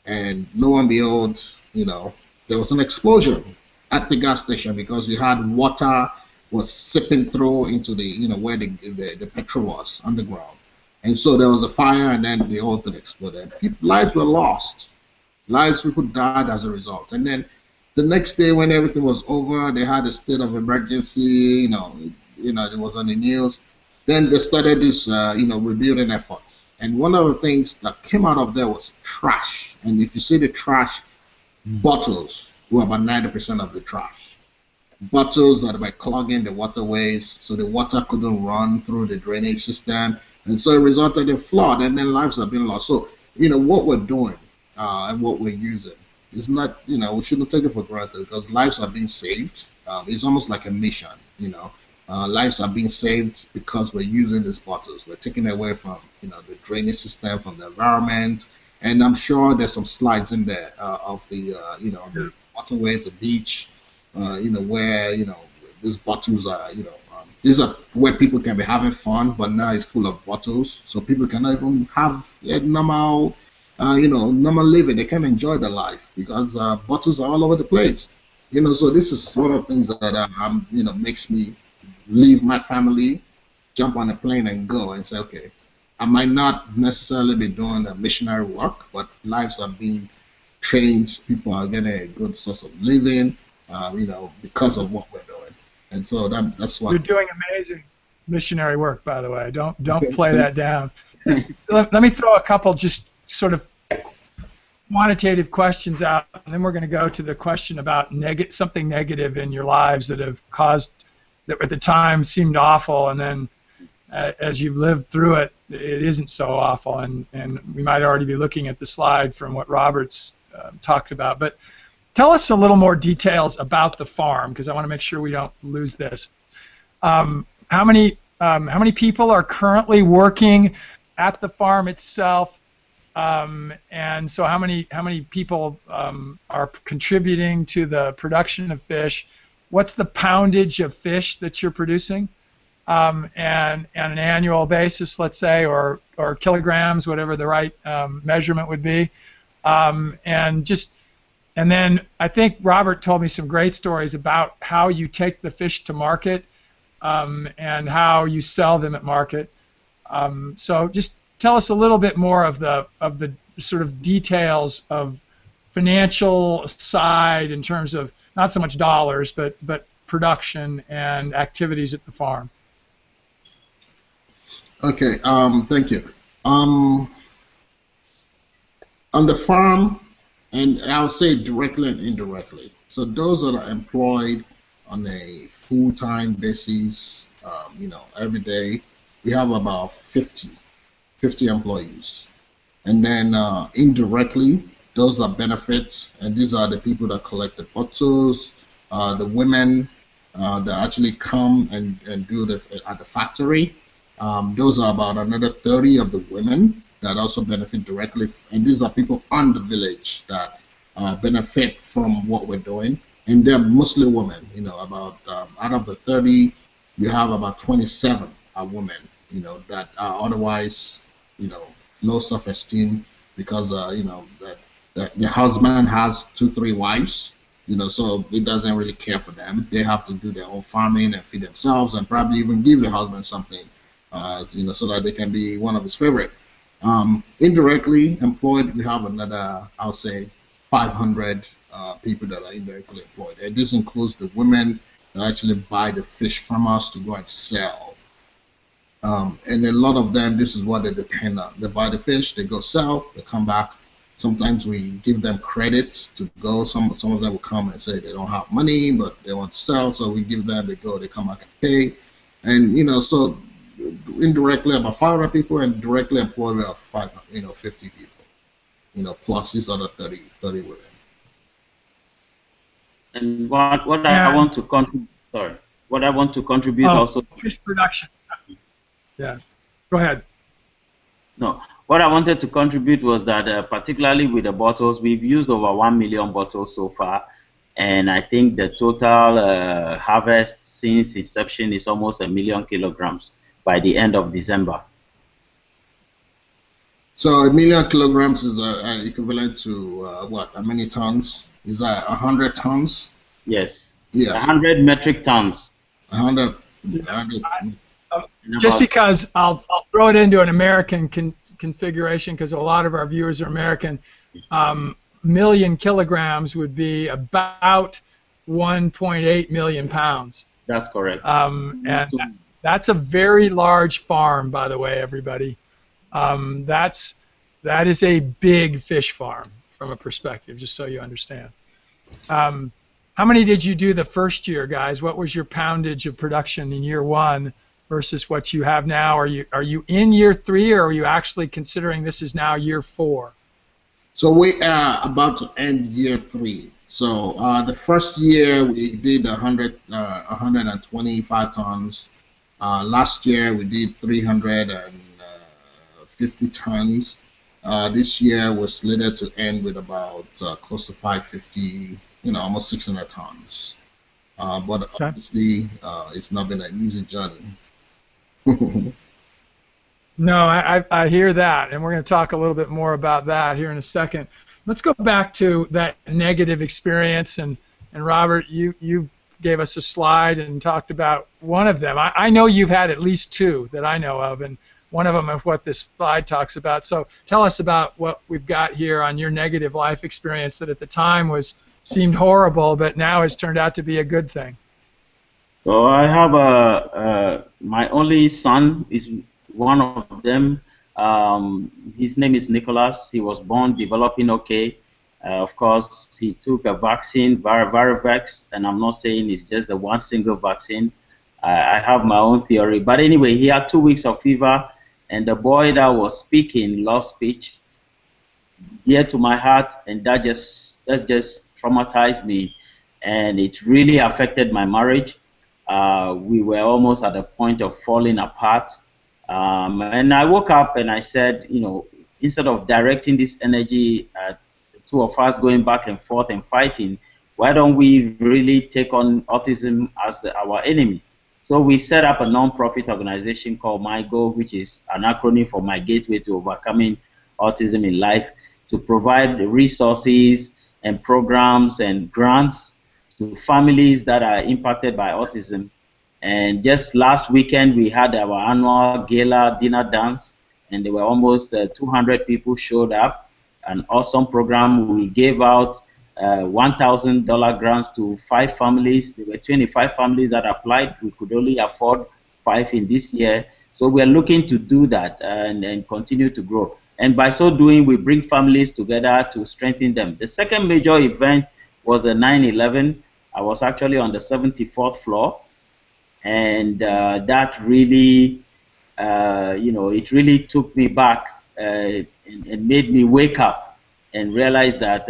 And lo and behold, there was an explosion at the gas station because you had water was seeping through into the, where the petrol was underground. And so there was a fire, and then the whole thing exploded. Lives were lost. People died as a result. And then The next day, when everything was over, they had a state of emergency. It was on the news. Then they started this, rebuilding effort. And one of the things that came out of there was trash. And if you see the trash, bottles were about 90% of the trash. Bottles that were clogging the waterways, so the water couldn't run through the drainage system, and so it resulted in flood, and then lives have been lost. So, what we're doing and what we're using is not, we shouldn't take it for granted because lives are being saved. It's almost like a mission. Lives are being saved because we're using these bottles. We're taking away from, the drainage system, from the environment, and I'm sure there's some slides in there of the, the waterways, the beach. Where, these bottles are, these are where people can be having fun, but now it's full of bottles. So people cannot even have a normal, normal living. They can't enjoy their life because bottles are all over the place. So this is one of the things that, makes me leave my family, jump on a plane and go and say, okay, I might not necessarily be doing a missionary work, but lives are being changed. People are getting a good source of living. Because of what we're doing, and so that's what you're doing. Amazing missionary work, by the way. Don't play that down. Let me throw a couple just sort of quantitative questions out, and then we're going to go to the question about something negative in your lives that have caused that at the time seemed awful, and then as you've lived through it, it isn't so awful, and we might already be looking at the slide from what Robert's talked about, but. Tell us a little more details about the farm, because I want to make sure we don't lose this. How many people are currently working at the farm itself, and so how many people are contributing to the production of fish? What's the poundage of fish that you're producing, and on an annual basis, let's say, or kilograms, whatever the right measurement would be, And then I think Robert told me some great stories about how you take the fish to market and how you sell them at market. So just tell us a little bit more of the sort of details of financial side in terms of not so much dollars, but production and activities at the farm. Okay. Thank you. On the farm. And I'll say directly and indirectly. So those that are employed on a full-time basis, every day, we have about 50 employees. And then indirectly, those are benefits, and these are the people that collect the bottles, the women that actually come and do at the factory. Those are about another 30 of the women that also benefit directly, and these are people on the village that benefit from what we're doing, and they're mostly women. About out of the 30, you have about 27 are women. That are otherwise, low self-esteem because that the husband has 2-3 wives. So it doesn't really care for them. They have to do their own farming and feed themselves, and probably even give the husband something, so that they can be one of his favorite. Indirectly employed, we have another, I'll say, 500 people that are indirectly employed. And this includes the women that actually buy the fish from us to go and sell. And a lot of them, this is what they depend on. They buy the fish, they go sell, they come back. Sometimes we give them credits to go. Some of them will come and say they don't have money, but they want to sell, so we give them, they go, they come back and pay. And, so indirectly about 500 people, and directly employed about 50 people, plus these other 30 women. And what I want to contribute, what I want to contribute also. Fish production. Yeah, go ahead. No, what I wanted to contribute was that particularly with the bottles, we've used over 1 million bottles so far, and I think the total harvest since inception is almost 1 million kilograms by the end of December. So 1 million kilograms is equivalent to what? How many tons? Is that 100 tons? Yes. Yes. 100 metric tons. 100. Just because I'll throw it into an American configuration, because a lot of our viewers are American. million kilograms would be about 1.8 million pounds. That's correct. And that's a very large farm, by the way, everybody. That is a big fish farm from a perspective, just so you understand. How many did you do the first year, guys? What was your poundage of production in year 1 versus what you have now? Are you in year 3, or are you actually considering this is now year 4? So we are about to end year 3. So the first year we did 125 tons. Last year we did 350 tons. This year we're slated to end with about close to 550, almost 600 tons. But Okay. obviously it's not been an easy journey. No, I hear that, and we're going to talk a little bit more about that here in a second. Let's go back to that negative experience, and Robert, you gave us a slide and talked about one of them. I know you've had at least 2 that I know of, and one of them is what this slide talks about. So tell us about what we've got here on your negative life experience that at the time seemed horrible, but now has turned out to be a good thing. So I have my only son is one of them. His name is Nicholas. He was born developing okay. Of course, he took a vaccine, Varivax, and I'm not saying it's just the one single vaccine. I have my own theory. But anyway, he had 2 weeks of fever, and the boy that was speaking lost speech, dear to my heart, and that just traumatized me, and it really affected my marriage. We were almost at the point of falling apart. And I woke up and I said, instead of directing this energy at the 2 of us going back and forth and fighting, why don't we really take on autism as our enemy? So we set up a non-profit organization called My Goal, which is an acronym for My Gateway to Overcoming Autism in Life, to provide resources and programs and grants to families that are impacted by autism. And just last weekend, we had our annual gala dinner dance, and there were almost 200 people showed up. An awesome program. We gave out $1,000 grants to 5 families. There were 25 families that applied. We could only afford 5 in this year. So we're looking to do that and continue to grow. And by so doing, we bring families together to strengthen them. The second major event was the 9/11. I was actually on the 74th floor. And that really, it really took me back and made me wake up and realize that,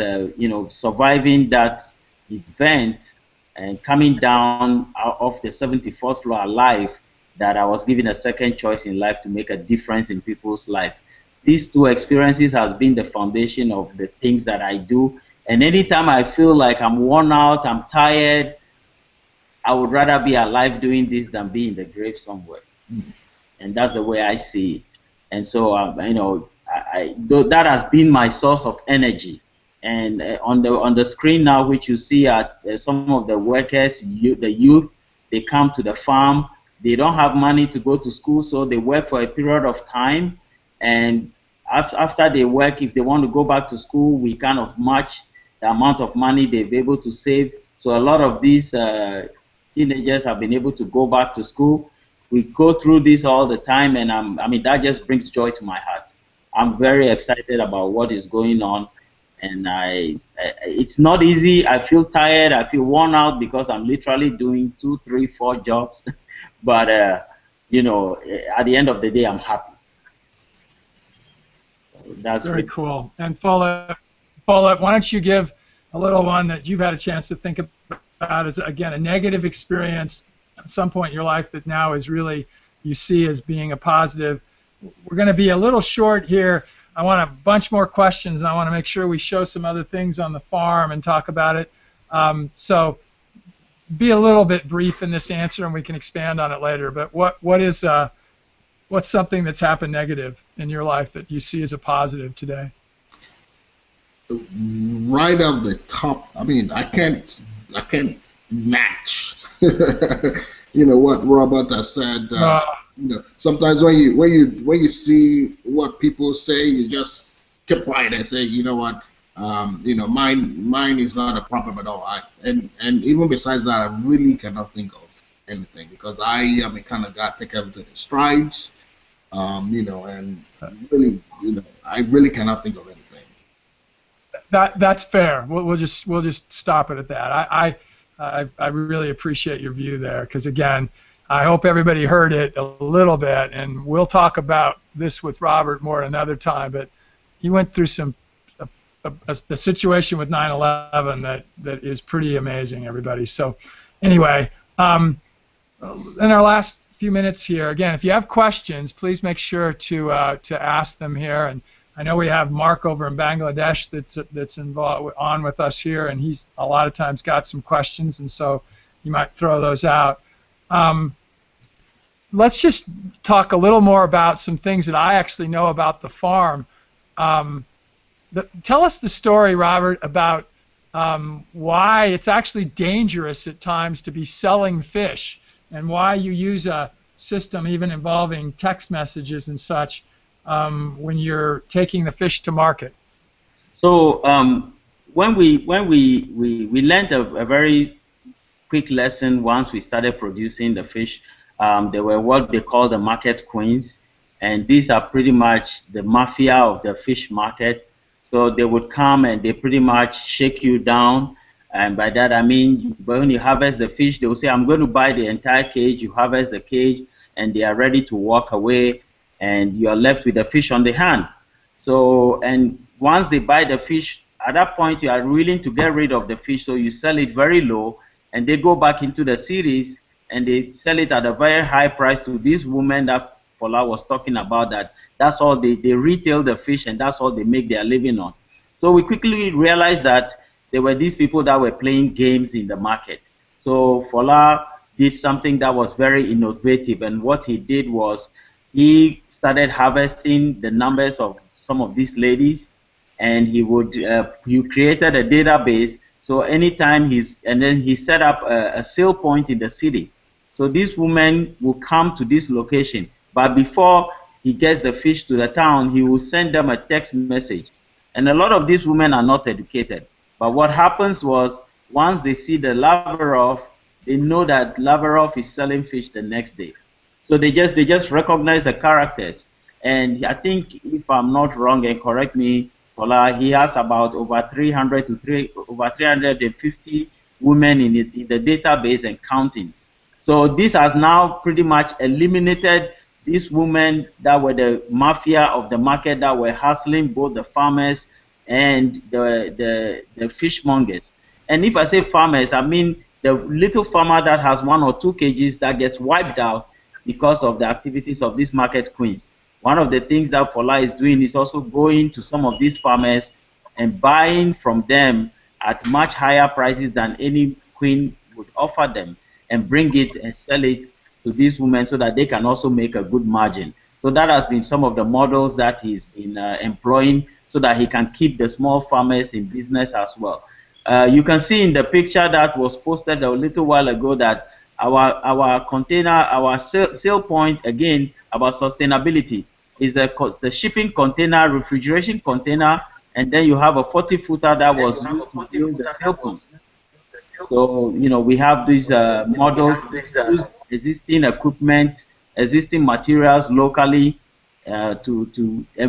surviving that event and coming down out of the 74th floor alive, that I was given a second choice in life to make a difference in people's life. These 2 experiences has been the foundation of the things that I do. And anytime I feel like I'm worn out, I'm tired, I would rather be alive doing this than be in the grave somewhere. And that's the way I see it. And so, that has been my source of energy. And on the screen now, which you see are some of the workers, the youth, they come to the farm. They don't have money to go to school, so they work for a period of time. And after they work, if they want to go back to school, we kind of match the amount of money they've able to save. So a lot of these teenagers have been able to go back to school. We go through this all the time, and that just brings joy to my heart. I'm very excited about what is going on, and it's not easy. I feel tired. I feel worn out because I'm literally doing 2, 3, 4 jobs. But at the end of the day, I'm happy. That's very cool. And Fola, why don't you give a little one that you've had a chance to think about as, again, a negative experience at some point in your life that now is really you see as being a positive. We're going to be a little short here. I want a bunch more questions, and I want to make sure we show some other things on the farm and talk about it. So be a little bit brief in this answer, and we can expand on it later. But what's something that's happened negative in your life that you see as a positive today? Right off the top, I can't match. What Robert has said. Sometimes when you see what people say, you just keep quiet and say, you know what, Mine is not a problem at all. And even besides that, I really cannot think of anything because I am a kind of guy take everything in strides. And really, I really cannot think of anything. That's fair. We'll just stop it at that. I really appreciate your view there because again, I hope everybody heard it a little bit, and we'll talk about this with Robert more another time. But he went through a situation with 9/11 that is pretty amazing, everybody. So anyway, in our last few minutes here, again, if you have questions, please make sure to ask them here. And I know we have Mark over in Bangladesh that's involved on with us here, and he's a lot of times got some questions, and so you might throw those out. Let's just talk a little more about some things that I actually know about the farm. Tell us the story, Robert, about why it's actually dangerous at times to be selling fish, and why you use a system even involving text messages and such when you're taking the fish to market. So when we learned a very quick lesson once we started producing the fish. They were what they call the market queens, and these are pretty much the mafia of the fish market. So they would come and they pretty much shake you down, and by that I mean when you harvest the fish, they will say, I'm going to buy the entire cage. You harvest the cage, and they are ready to walk away, and you are left with the fish on the hand. So, and once they buy the fish, at that point you are willing to get rid of the fish, so you sell it very low, and they go back into the cities and they sell it at a very high price to these women that Fola was talking about. That's all they retail the fish, and that's all they make their living on. So we quickly realized that there were these people that were playing games in the market. So Fola did something that was very innovative, and what he did was he started harvesting the numbers of some of these ladies, and he created a database. So anytime and then he set up a sale point in the city. So these women will come to this location, but before he gets the fish to the town, he will send them a text message. And a lot of these women are not educated. But what happens was, once they see the Lavrov, they know that Lavrov is selling fish the next day. So they just recognize the characters. And I think, if I'm not wrong, and correct me, Fola, he has about over 350 women in the database and counting. So this has now pretty much eliminated these women that were the mafia of the market that were hustling both the farmers and the fishmongers. And if I say farmers, I mean the little farmer that has 1 or 2 cages that gets wiped out because of the activities of these market queens. One of the things that Fola is doing is also going to some of these farmers and buying from them at much higher prices than any queen would offer them, and bring it and sell it to these women so that they can also make a good margin. So that has been some of the models that he's been employing so that he can keep the small farmers in business as well. You can see in the picture that was posted a little while ago that our container, our sale point, again, about sustainability, is the shipping container, refrigeration container, and then you have a 40-footer that was used to build the sale point. So, we have these models, existing equipment, existing materials locally, and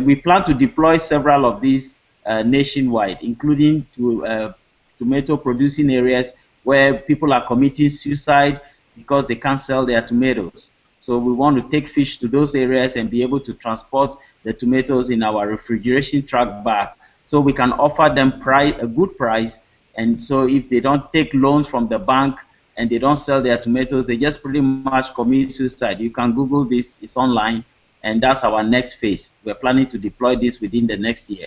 we plan to deploy several of these nationwide, including to tomato producing areas where people are committing suicide because they can't sell their tomatoes. So we want to take fish to those areas and be able to transport the tomatoes in our refrigeration truck back, so we can offer them a good price. And so if they don't take loans from the bank and they don't sell their tomatoes, they just pretty much commit suicide. You can Google this, it's online, and that's our next phase. We're planning to deploy this within the next year.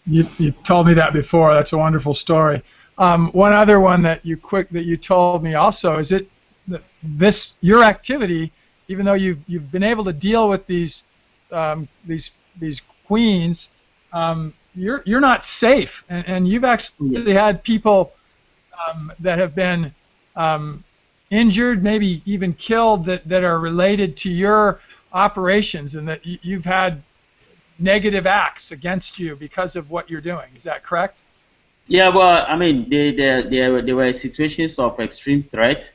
You told me that before. That's a wonderful story. One other one that you told me also is your activity, even though you've been able to deal with these queens, you're not safe, and you've actually had people that have been injured, maybe even killed, that are related to your operations, and that you've had negative acts against you because of what you're doing. Is that correct? Yeah, well, I mean, there were situations of extreme threat,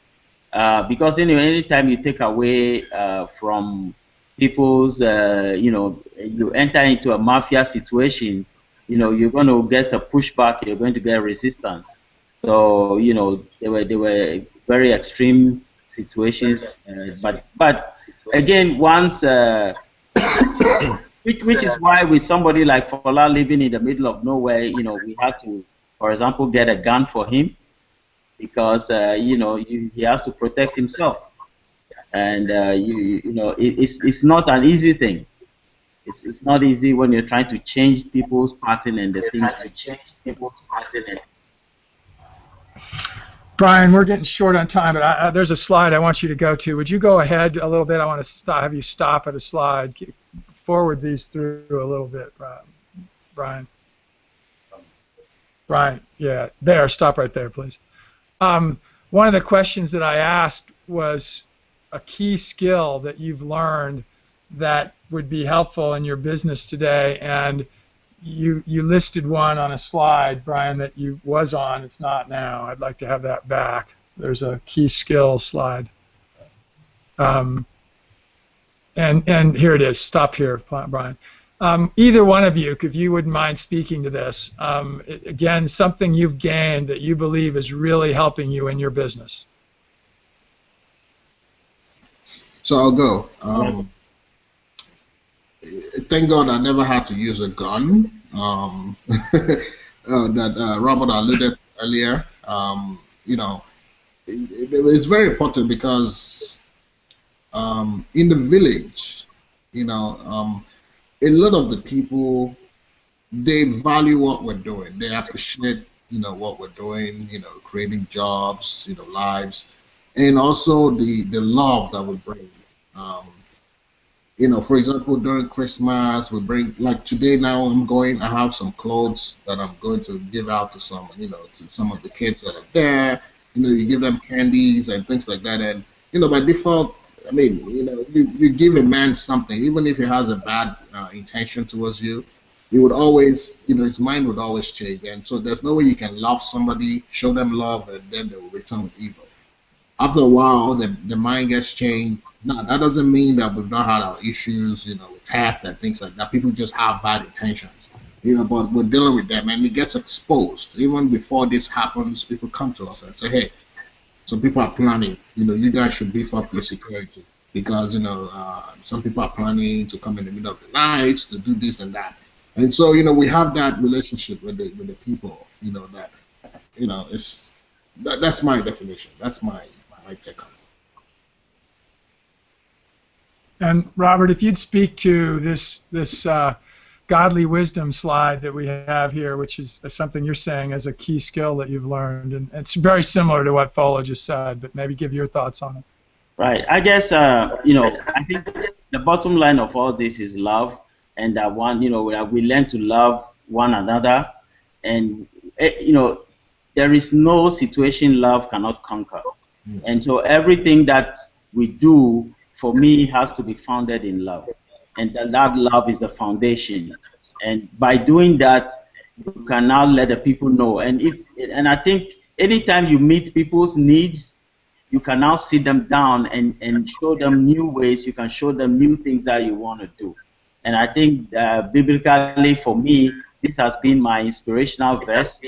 because anytime you take away from people's, you enter into a mafia situation, you're going to get a pushback, you're going to get resistance. So, there were very extreme situations, but again, once, which is why with somebody like Fola living in the middle of nowhere, we had to, for example, get a gun for him, because he has to protect himself, and it's not an easy thing. It's not easy when you're trying to change people's pattern and the things to change people's pattern. Brian, we're getting short on time, but there's a slide I want you to go to. Would you go ahead a little bit? I want to have you stop at a slide. Forward these through a little bit, Brian. Brian, yeah, there. Stop right there, please. One of the questions that I asked was a key skill that you've learned that would be helpful in your business today, and you listed one on a slide, Brian, that you was on. It's not now. I'd like to have that back. There's a key skill slide. And here it is. Stop here, Brian. Either one of you, if you wouldn't mind speaking to this, again, something you've gained that you believe is really helping you in your business. So I'll go. Thank God I never had to use a gun. That Robert alluded to earlier. It's very important because in the village, a lot of the people, they value what we're doing. They appreciate, what we're doing, creating jobs, lives, and also the love that we bring. For example, during Christmas, we bring, like today now I have some clothes that I'm going to give out to some, to some of the kids that are there. You give them candies and things like that. And, by default, I mean, you give a man something, even if he has a bad intention towards you, he would always, his mind would always change. And so there's no way you can love somebody, show them love, and then they will return with evil. After a while, the mind gets changed. Now, that doesn't mean that we've not had our issues, with theft and things like that. People just have bad intentions, but we're dealing with them, and it gets exposed. Even before this happens, people come to us and say, hey, some people are planning, you guys should beef up your security because, some people are planning to come in the middle of the night to do this and that. And so, we have that relationship with the people, that, that's my definition. That's my take on it. And Robert, if you'd speak to this godly wisdom slide that we have here, which is something you're saying as a key skill that you've learned, and it's very similar to what Fola just said, but maybe give your thoughts on it. Right. I guess I think the bottom line of all this is love, and that we learn to love one another, and there is no situation love cannot conquer. And so everything that we do, for me, has to be founded in love. And that love is the foundation. And by doing that, you can now let the people know. And I think anytime you meet people's needs, you can now sit them down and show them new ways. You can show them new things that you want to do. And I think biblically, for me, this has been my inspirational verse.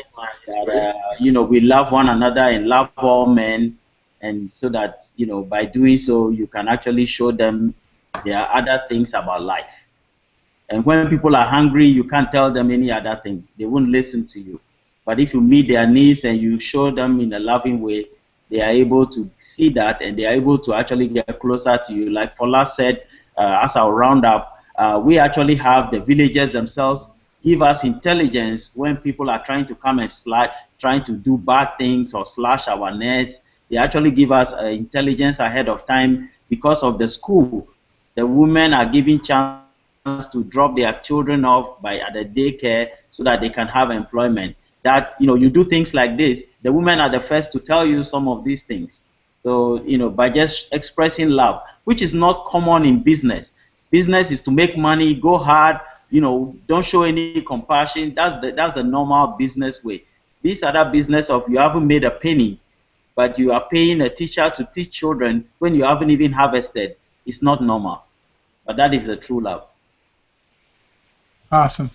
That, we love one another and love all men. And so that, by doing so, you can actually show them there are other things about life. And when people are hungry, you can't tell them any other thing. They won't listen to you. But if you meet their needs and you show them in a loving way, they are able to see that, and they are able to actually get closer to you. Like Fola said, as I'll round up, we actually have the villagers themselves give us intelligence when people are trying to come and trying to do bad things or slash our nets. They actually give us intelligence ahead of time because of the school. The women are given chance to drop their children off at the daycare so that they can have employment. That, you do things like this, the women are the first to tell you some of these things. So, by just expressing love, which is not common in business. Business is to make money, go hard, don't show any compassion. That's the normal business way. This other business of you haven't made a penny, but you are paying a teacher to teach children when you haven't even harvested. It's not normal. But that is a true love. Awesome.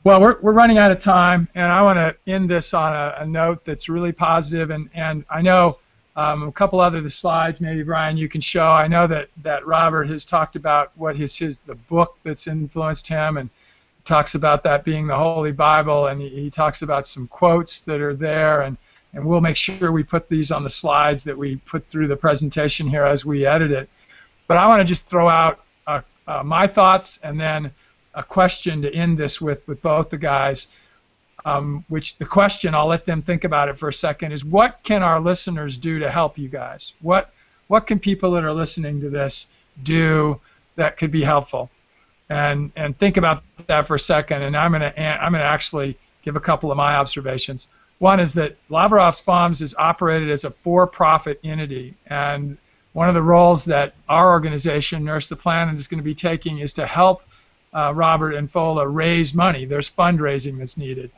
Well, we're running out of time, and I want to end this on a note that's really positive. And I know a couple other the slides, maybe Brian, you can show. I know that Robert has talked about what the book that's influenced him, and talks about that being the Holy Bible, and he talks about some quotes that are there, and we'll make sure we put these on the slides that we put through the presentation here as we edit it. But I want to just throw out my thoughts, and then a question to end this with both the guys, which the question, I'll let them think about it for a second, is what can our listeners do to help you guys? What can people that are listening to this do that could be helpful? And think about that for a second, and I'm gonna actually give a couple of my observations. One is that Lavrof's Farms is operated as a for-profit entity, and one of the roles that our organization, Nurse the Planet, is going to be taking is to help Robert and Fola raise money. There's fundraising that's needed,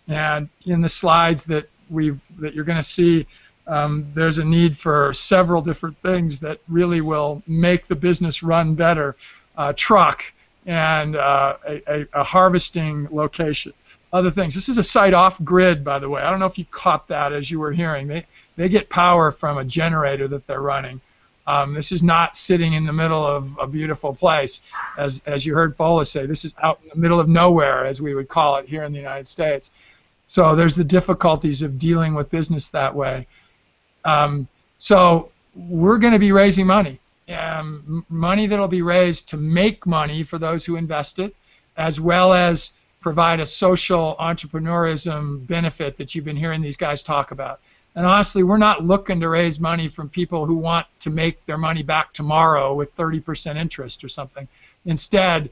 and in the slides that you're going to see, there's a need for several different things that really will make the business run better. Truck and a harvesting location, other things. This is a site off-grid, by the way. I don't know if you caught that as you were hearing. They get power from a generator that they're running. This is not sitting in the middle of a beautiful place, as you heard Fola say. This is out in the middle of nowhere, as we would call it here in the United States. So there's the difficulties of dealing with business that way. So we're going to be raising money. Money that will be raised to make money for those who invest it, as well as provide a social entrepreneurism benefit that you've been hearing these guys talk about. And honestly, we're not looking to raise money from people who want to make their money back tomorrow with 30% interest or something. Instead,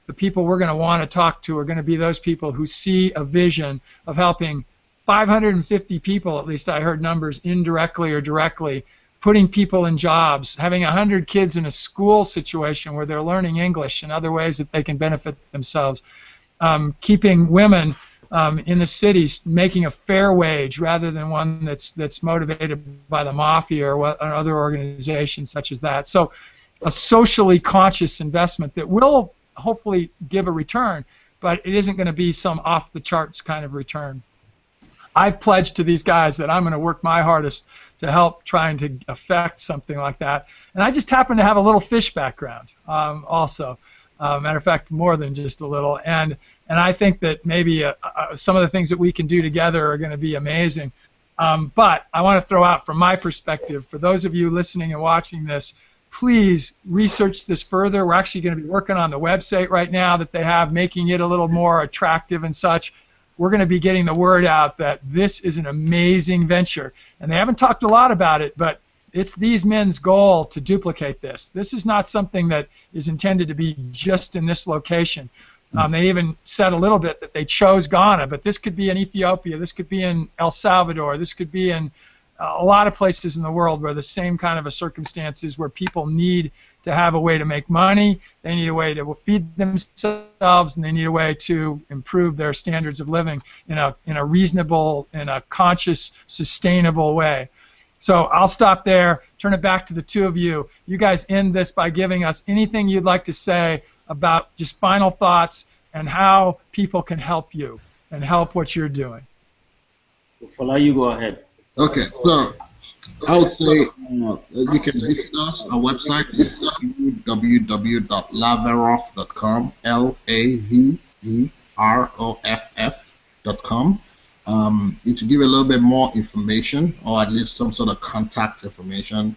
the people we're going to want to talk to are going to be those people who see a vision of helping 550 people, at least I heard numbers, indirectly or directly, putting people in jobs, having 100 kids in a school situation where they're learning English and other ways that they can benefit themselves, keeping women in the cities making a fair wage rather than one that's motivated by the mafia or other organizations such as that. So a socially conscious investment that will hopefully give a return, but it isn't going to be some off-the-charts kind of return. I've pledged to these guys that I'm going to work my hardest to help trying to affect something like that. And I just happen to have a little fish background also. Matter of fact, more than just a little. And I think that maybe some of the things that we can do together are going to be amazing. But I want to throw out from my perspective, for those of you listening and watching this, please research this further. We're actually going to be working on the website right now that they have, making it a little more attractive and such. We're going to be getting the word out that this is an amazing venture. And they haven't talked a lot about it, but it's these men's goal to duplicate this. This is not something that is intended to be just in this location. They even said a little bit that they chose Ghana, but this could be in Ethiopia, this could be in El Salvador, this could be in a lot of places in the world where the same kind of a circumstances where people need to have a way to make money, they need a way to feed themselves, and they need a way to improve their standards of living in a reasonable, in a conscious, sustainable way. So I'll stop there, turn it back to the two of you. You guys end this by giving us anything you'd like to say about just final thoughts and how people can help you and help what you're doing. Fola, you go ahead. Okay, so I would say you can visit us. Our website is www.laveroff.com, LAVEROFF.com. To give a little bit more information, or at least some sort of contact information,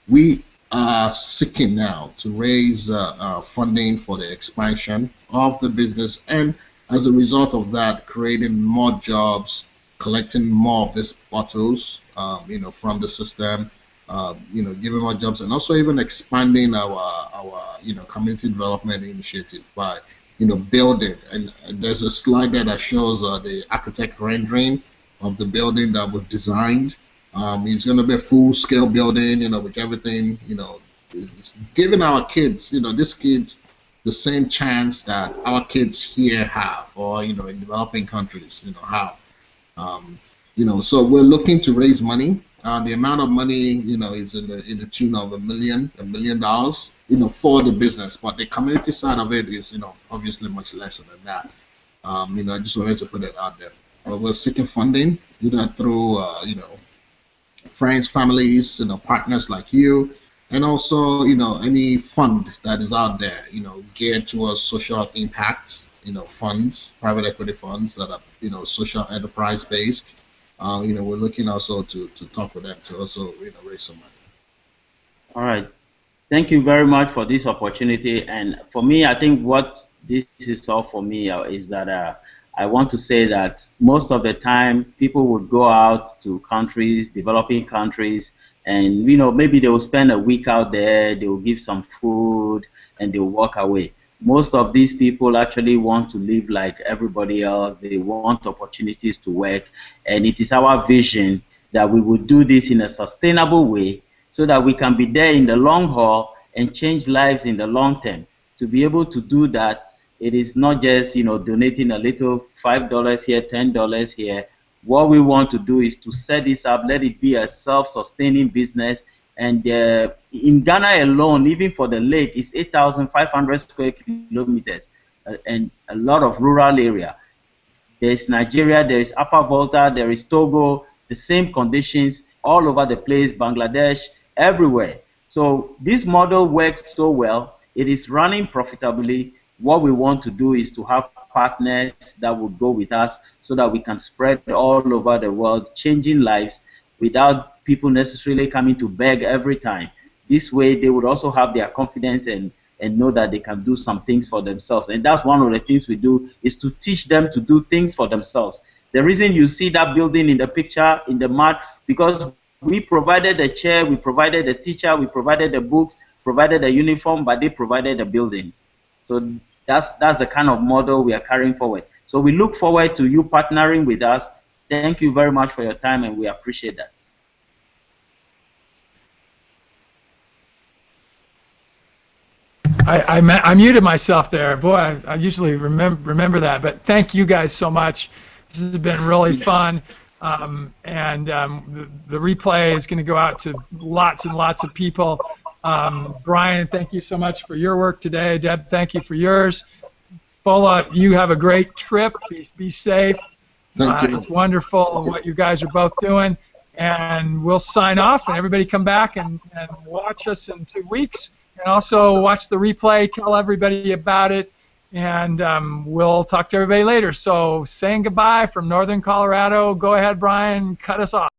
we are seeking now to raise funding for the expansion of the business, and as a result of that, creating more jobs, collecting more of these bottles, from the system, giving more jobs, and also even expanding our community development initiative by building. And there's a slide there that shows the architect rendering of the building that we've designed. It's going to be a full-scale building, with everything, it's giving our kids, these kids, the same chance that our kids here have, or in developing countries, have. Um, so we're looking to raise money. The amount of money, is in the tune of $1 million, for the business. But the community side of it is, obviously much lesser than that. I just wanted to put it out there. But we're seeking funding, through, friends, families, partners like you, and also, any fund that is out there, geared towards social impact, funds, private equity funds that are, social enterprise based. We're looking also to talk with them to also, raise some money. All right. Thank you very much for this opportunity. And for me, I think what this is all for me is that I want to say that most of the time people would go out to countries, developing countries, and maybe they will spend a week out there, they will give some food, and they will walk away. Most of these people actually want to live like everybody else. They want opportunities to work, and it is our vision that we will do this in a sustainable way so that we can be there in the long haul and change lives in the long term. To be able to do that, it is not just donating a little $5 here, $10 here. What we want to do is to set this up, let it be a self-sustaining business. And in Ghana alone, even for the lake, it's 8,500 square kilometers, and a lot of rural area. There is Nigeria, there is Upper Volta, there is Togo, the same conditions all over the place, Bangladesh, everywhere. So this model works so well. It is running profitably. What we want to do is to have partners that will go with us so that we can spread all over the world, changing lives without people necessarily coming to beg every time. This way, they would also have their confidence and know that they can do some things for themselves. And that's one of the things we do, is to teach them to do things for themselves. The reason you see that building in the picture, in the mud, because we provided the chair, we provided the teacher, we provided the books, provided the uniform, but they provided the building. So that's the kind of model we are carrying forward. So we look forward to you partnering with us. Thank you very much for your time, and we appreciate that. I muted myself there. Boy, I usually remember that. But thank you guys so much. This has been really fun. The replay is going to go out to lots and lots of people. Brian, thank you so much for your work today. Deb, thank you for yours. Fola, you have a great trip. Be safe. Thank you. It's wonderful what you guys are both doing. And we'll sign off, and everybody come back and watch us in 2 weeks. And also watch the replay, tell everybody about it, and we'll talk to everybody later. So saying goodbye from Northern Colorado. Go ahead, Brian, cut us off.